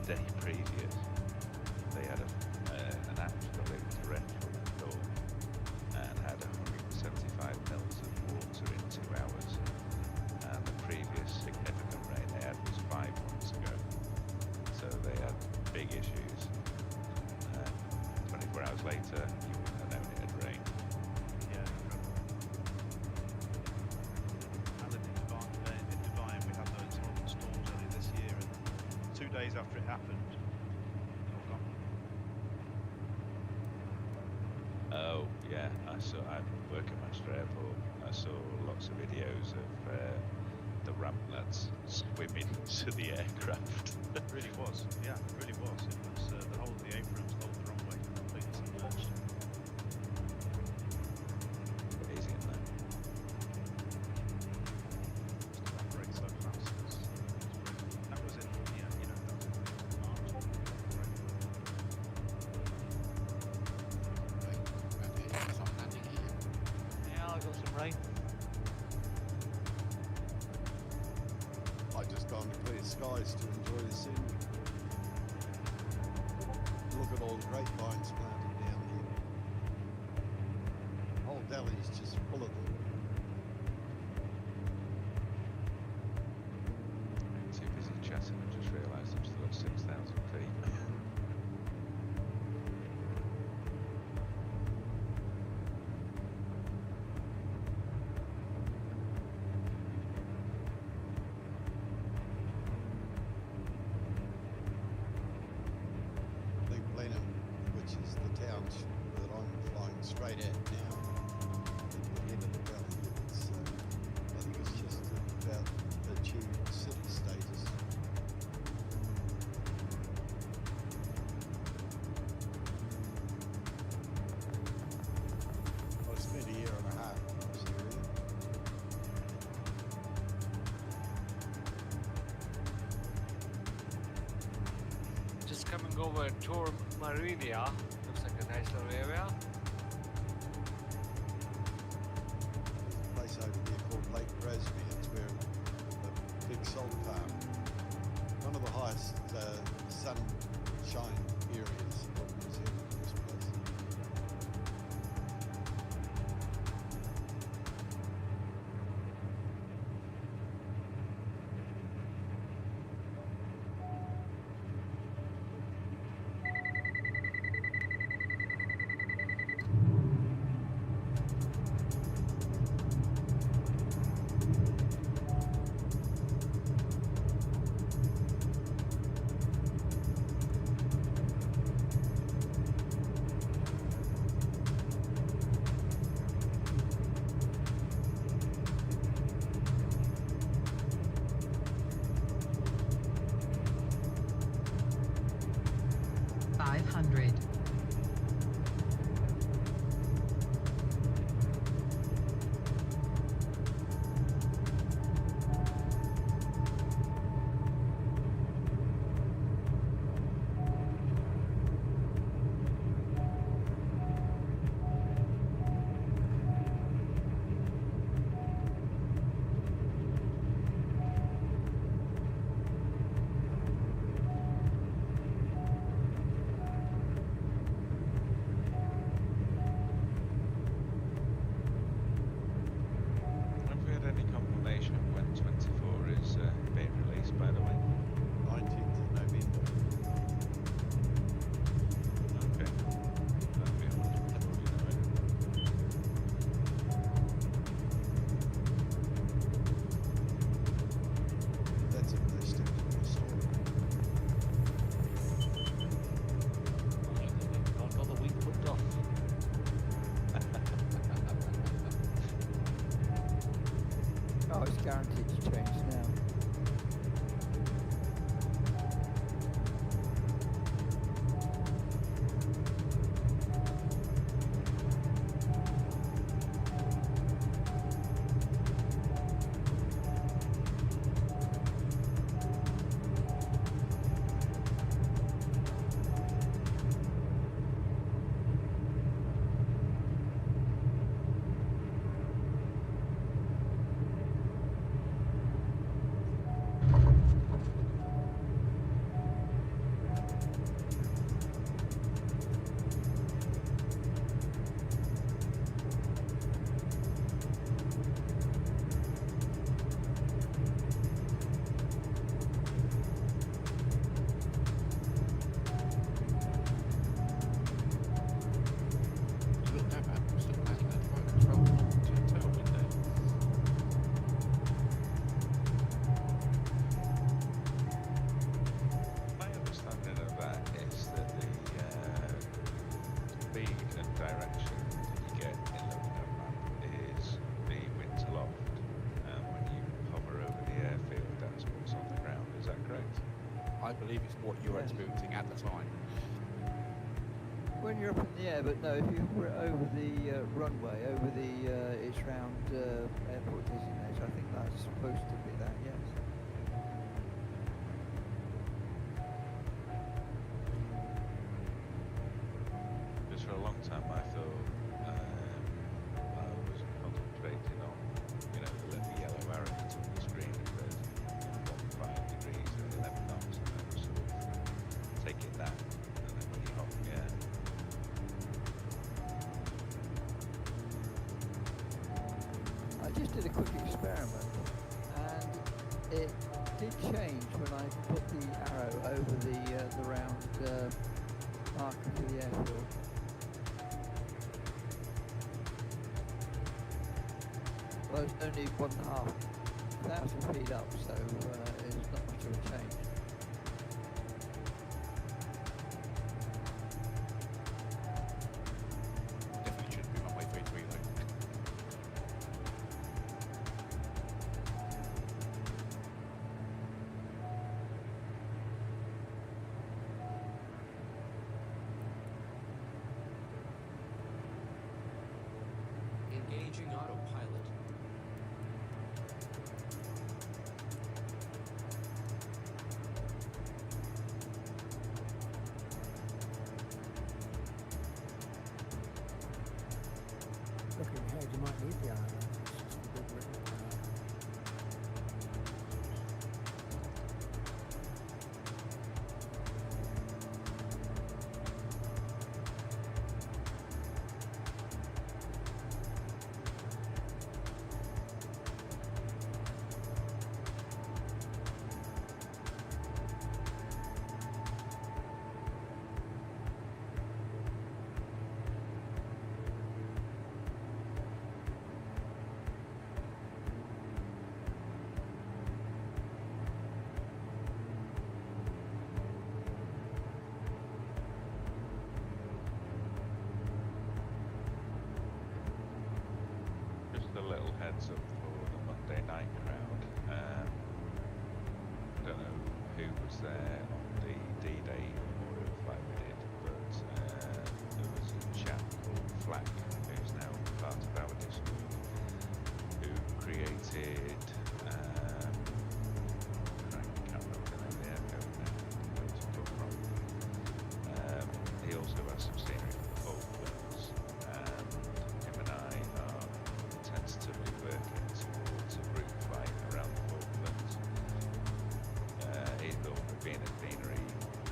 day previous, they had an absolute torrential storm and had 175 mils of water in 2 hours. And the previous significant rain they had was 5 months ago. So they had big issues. 24 hours later, you wouldn't have known it had rained. Yeah, incredible. I lived in Dubai and we had those horrible storms earlier this year, and 2 days after it happened, they're all gone. Oh yeah, I work at Manchester Airport. I saw lots of videos of the ramp lads swimming to the aircraft. It really was, yeah, it really was. It was the whole of the aprons, the whole of the runway completely submerged. Crazy, isn't it? Just evaporate so fast. That was in, that was in March. Yeah, I got some rain. I just gone to clear skies to enjoy the scenery. Look at all the grapevines planted down here. Whole valley's just full of them. I'm too busy chatting, I just realised I'm still at 6,000 feet. I think Blenheim, which is the town that I'm flying straight at now, at the end of the valley, it's, I think it's just about achieved city status. I spent a year and a half in this area. Just coming over Tor Marinia. Looks like a nice little area. Place over there called Lake Grosby. It's where the big salt farm, one of the highest sunshine areas of New Zealand, this place. Have we had any confirmation of when 24 is being released, by the way? 19th of November. Okay. That'll be a much better way. That's a nice step to the story. Got another week booked off. Oh, it's guaranteed to change now. My understanding of that is that the speed and direction that you get in the map is the wind to loft, and when you hover over the airfield, that's what's on the ground. Is that correct? I believe it's what you're experiencing at the time. When you're up in the air, but no, if you were over the runway, over the it's round airport designator, I think that's supposed to be that, yes. Because for a long time I thought I was concentrating on, the little yellow arrow that's on the screen that says 5 degrees and 11 knots, and I was sort of taking that, and then when you hop, yeah. just did a quick experiment, and it did change when I put the arrow over the round marker for the airfield. Well, it's only 1,500 feet up, so it's not much of a change. Definitely shouldn't be runway 33 though. Engaging autopilot. Looking ahead, you might need the island. It's just a big river. Just a little heads up for the Monday night crowd. I don't know who was there on the D-Day Memorial flight we did, but there was a chap called Flack, who's now part of our Discord, who created, I can't remember the name of the aircraft now, where it's come from. He also has some scenery for the Falklands, and him and I are tentatively working towards a route flight around the Falklands. He thought of being a scenery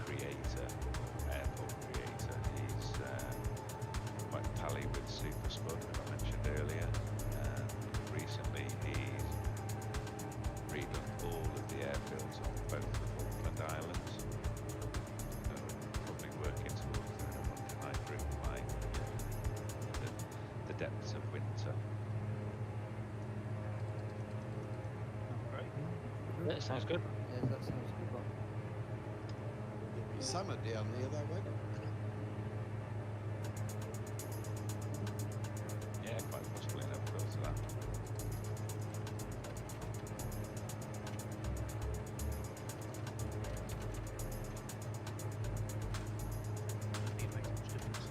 creator, airport creator. He's quite pally with Super Spud, who I mentioned earlier, and recently he's redone all of the airfields on both the Falkland Islands. So probably working towards doing a Monday night route flight in the depths of winter. Great. That sounds good. Yeah, that sounds good. There'll be summer down there though, won't it? Yeah, quite possibly. Never thought of that. Wouldn't it make much difference?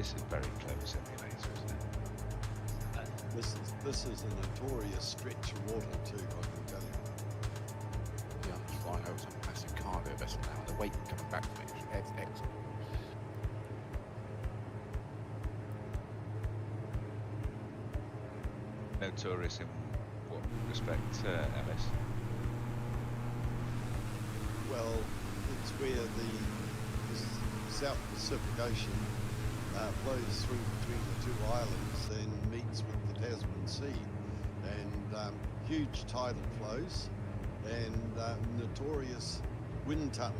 This is very clever simulator, isn't it? This is a notorious stretch of water too, I can tell you. Yeah, I'm flying over some massive cargo vessel now, and the weight coming back to me is excellent. Notorious in what respect, Alice? Well, it's where the South Pacific Ocean flows through between the two islands and meets with the Tasman Sea, and huge tidal flows and notorious wind tunnel.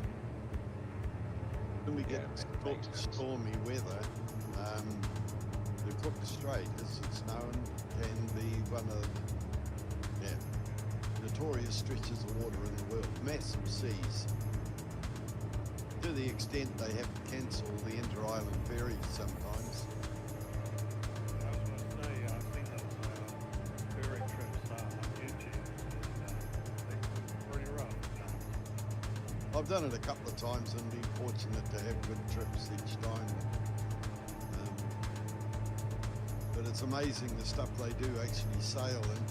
When we get stormy weather, the Cook Strait, as it's known, can be one of notorious stretches of water in the world. Massive seas. To the extent they have to cancel the inter-island ferries sometimes. I was going to say, I've seen those ferry trips on YouTube. They're pretty rough. I've done it a couple of times and been fortunate to have good trips each time. But it's amazing the stuff they do actually sail in.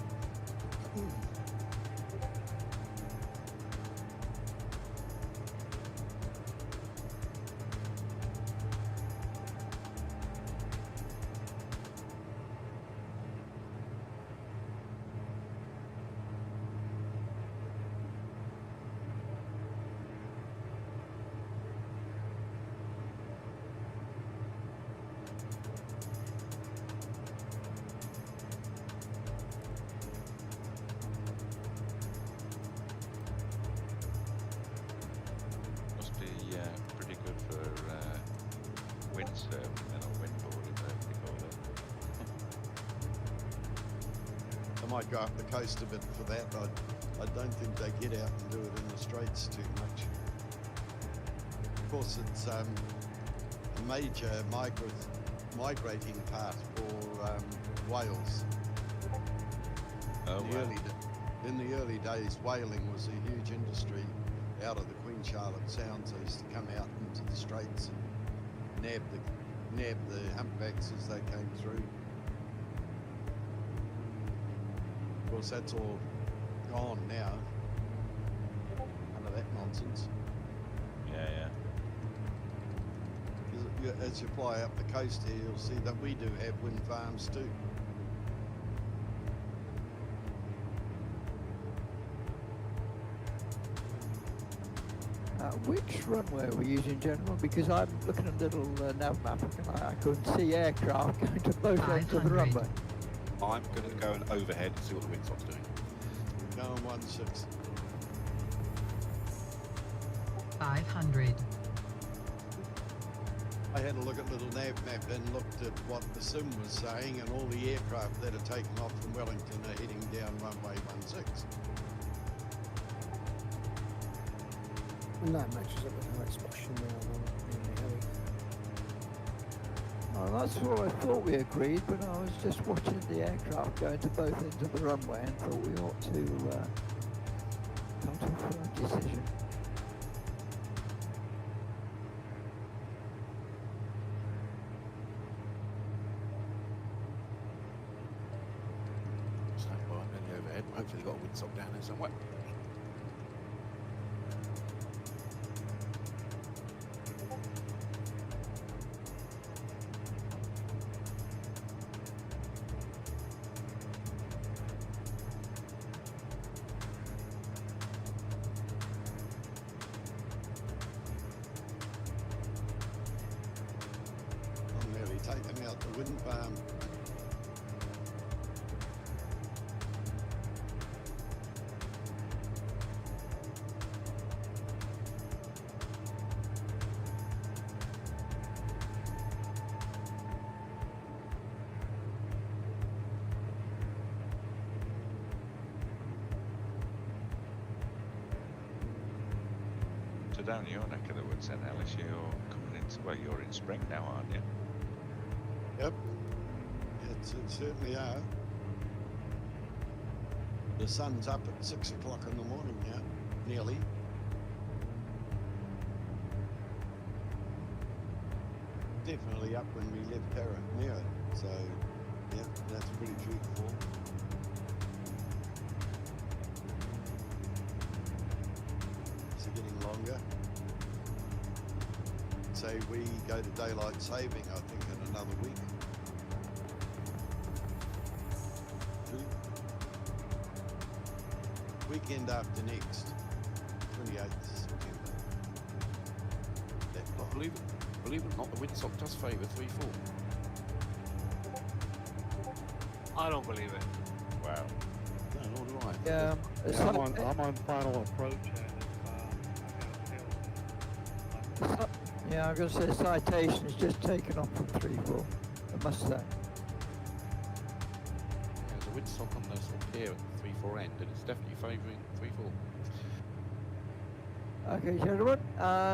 Pretty good for windsurf and or windboarding, whatever they call it. I might go up the coast a bit for that. I don't think they get out and do it in the Straits too much. Of course, it's a major migrating path for whales. In the early days, whaling was a huge industry out of the Queen Charlotte Sounds. They used to come out into the Straits and nab the humpbacks as they came through. Of course, that's all gone now. None of that nonsense. Yeah. As you fly up the coast here, you'll see that we do have wind farms too. Which runway are we using, General? Because I'm looking at a little nav map and I couldn't see aircraft going to both ends of the runway. I'm going to go and overhead and see what the windsock's doing. Going 16. 500. I had a look at little nav map and looked at what the sim was saying, and all the aircraft that are taken off from Wellington are heading down runway 16. And that matches up with how it's pushing around on really heavy. Oh, that's what I thought we agreed, but I was just watching the aircraft going to both ends of the runway and thought we ought to come to a firm decision. Stand by, I'm nearly overhead. Hopefully they've got a windsock down there somewhere. Taking out the wind farm. So down your neck of the woods then, Alice, you're coming into, well, you're in spring now, aren't you? Yep, it certainly are. The sun's up at 6 o'clock in the morning now, nearly. definitely up when we left Karamea. So, yeah, that's pretty truthful. It's getting longer. So we go to daylight saving, I think, in another week. Weekend after next, 28th of September. Well, believe it or not, the windsock does favour 3-4. I don't believe it. Wow. No, nor do I. Yeah, it's Yeah, like- I'm on final approach and yeah, I'm going to say citation is just taken off from 3-4, I must say. Yeah, there's a windsock on the sort of pier at the 3-4 end, and it's definitely favouring 3-4. Okay, gentlemen,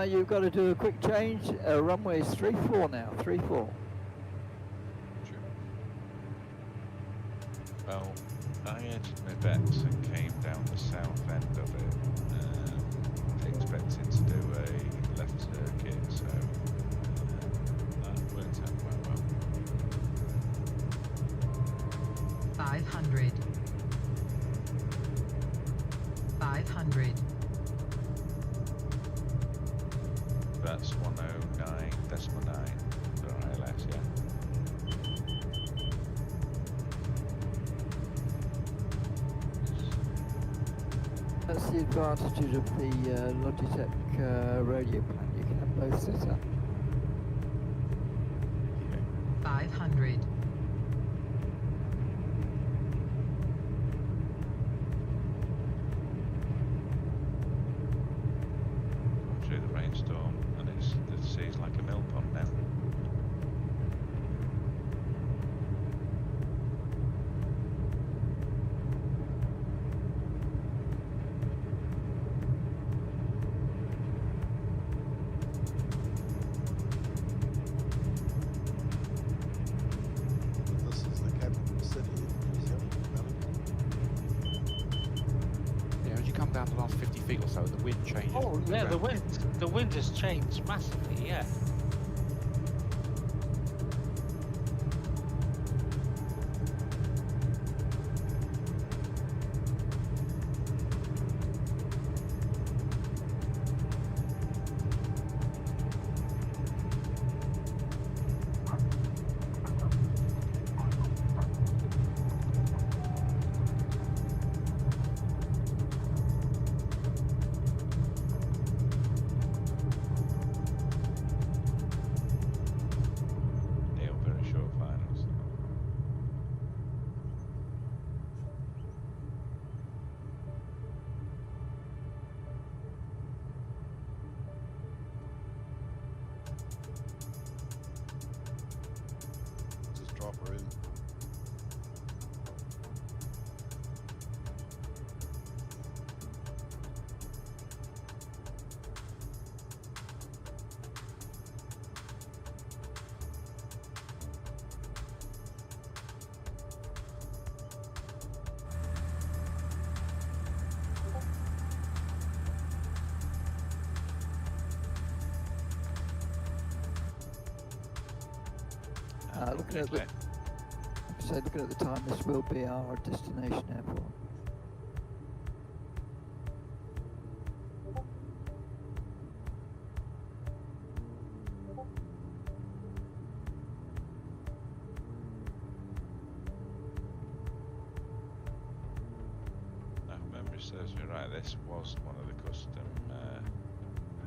you've got to do a quick change. Runway is 3-4 now, 3-4. Well, I edged my bets and came down the south end of it, expecting to do a left circuit, so that worked out quite well. 500. 500. That's 109.9 for ILS, yeah. That's the advantages of the Logitech radio plan. You can have both set up. 500. Going through the rainstorm, and the sea's like a mill pond now. This is the capital city of New Zealand, Wellington. Yeah, as you come down the last 50 feet or so, the wind changes. Oh yeah, the around. wind has changed massively. Yeah. Neil, very short finals. Just drop her in. Looking at the, like I say, looking at the time, this will be our destination airport. If memory serves me right, this was one of the custom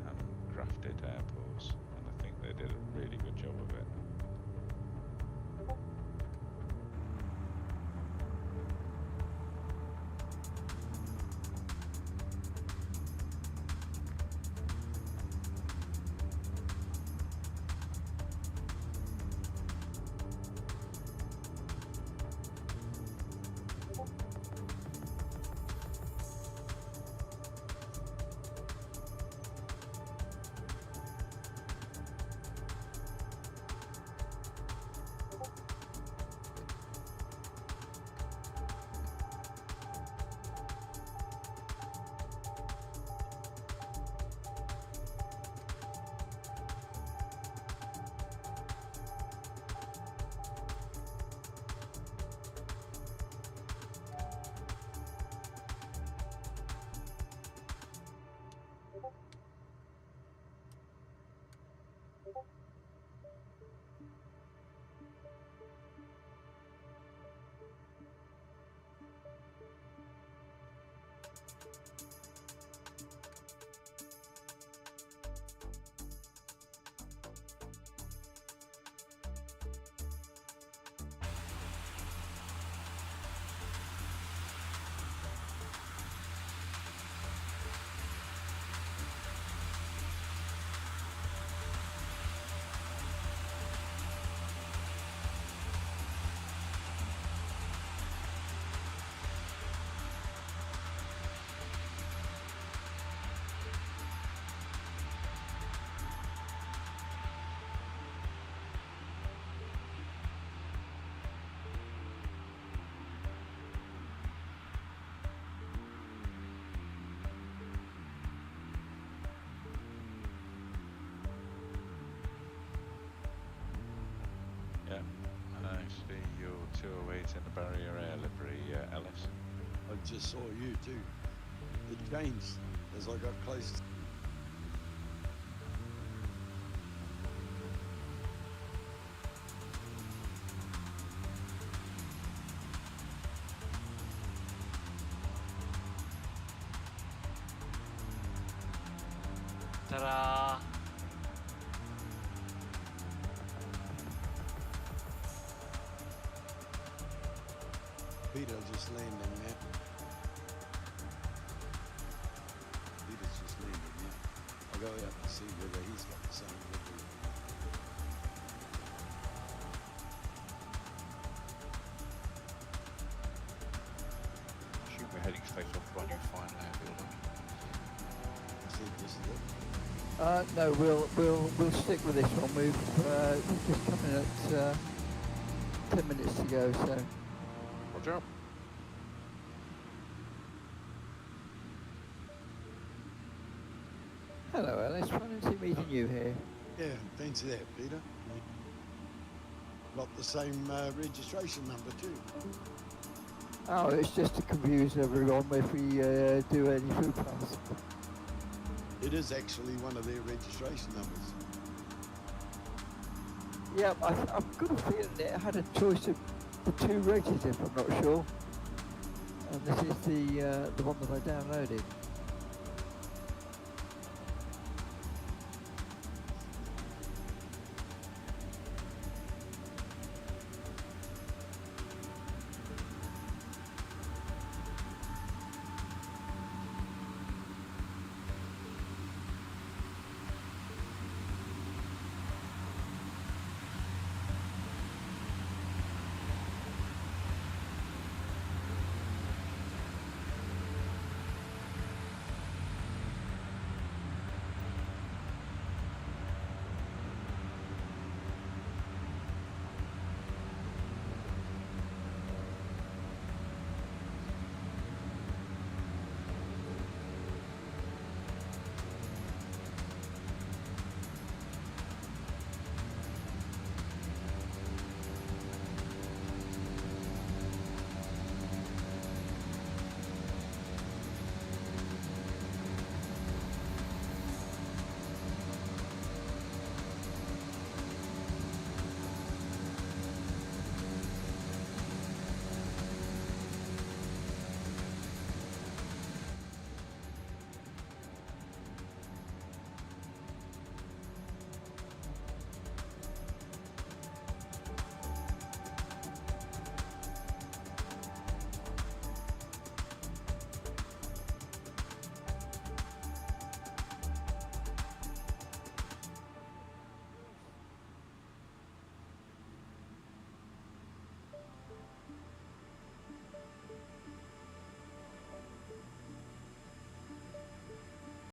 handcrafted airports, and I think they did a really good job of it. see your 208 in the barrier air livery, Ellis. I just saw you too. It changed as I got closer. Ta-da! Peter just landing there. Peter's just landing there. I'll go out and see whether he's got the same livery. I assume we're heading straight off to our new final airfield. I think this is it. No, we'll stick with this one. We've just come in at 10 minutes to go, so. Roger. Hello, Alice. Fancy meeting you here. Yeah, fancy that, Peter. Got the same registration number too. Oh, it's just to confuse everyone if we do any food plans. It is actually one of their registration numbers. Yeah, I've got a feeling it had a choice of the two regs, if I'm not sure. And this is the one that I downloaded.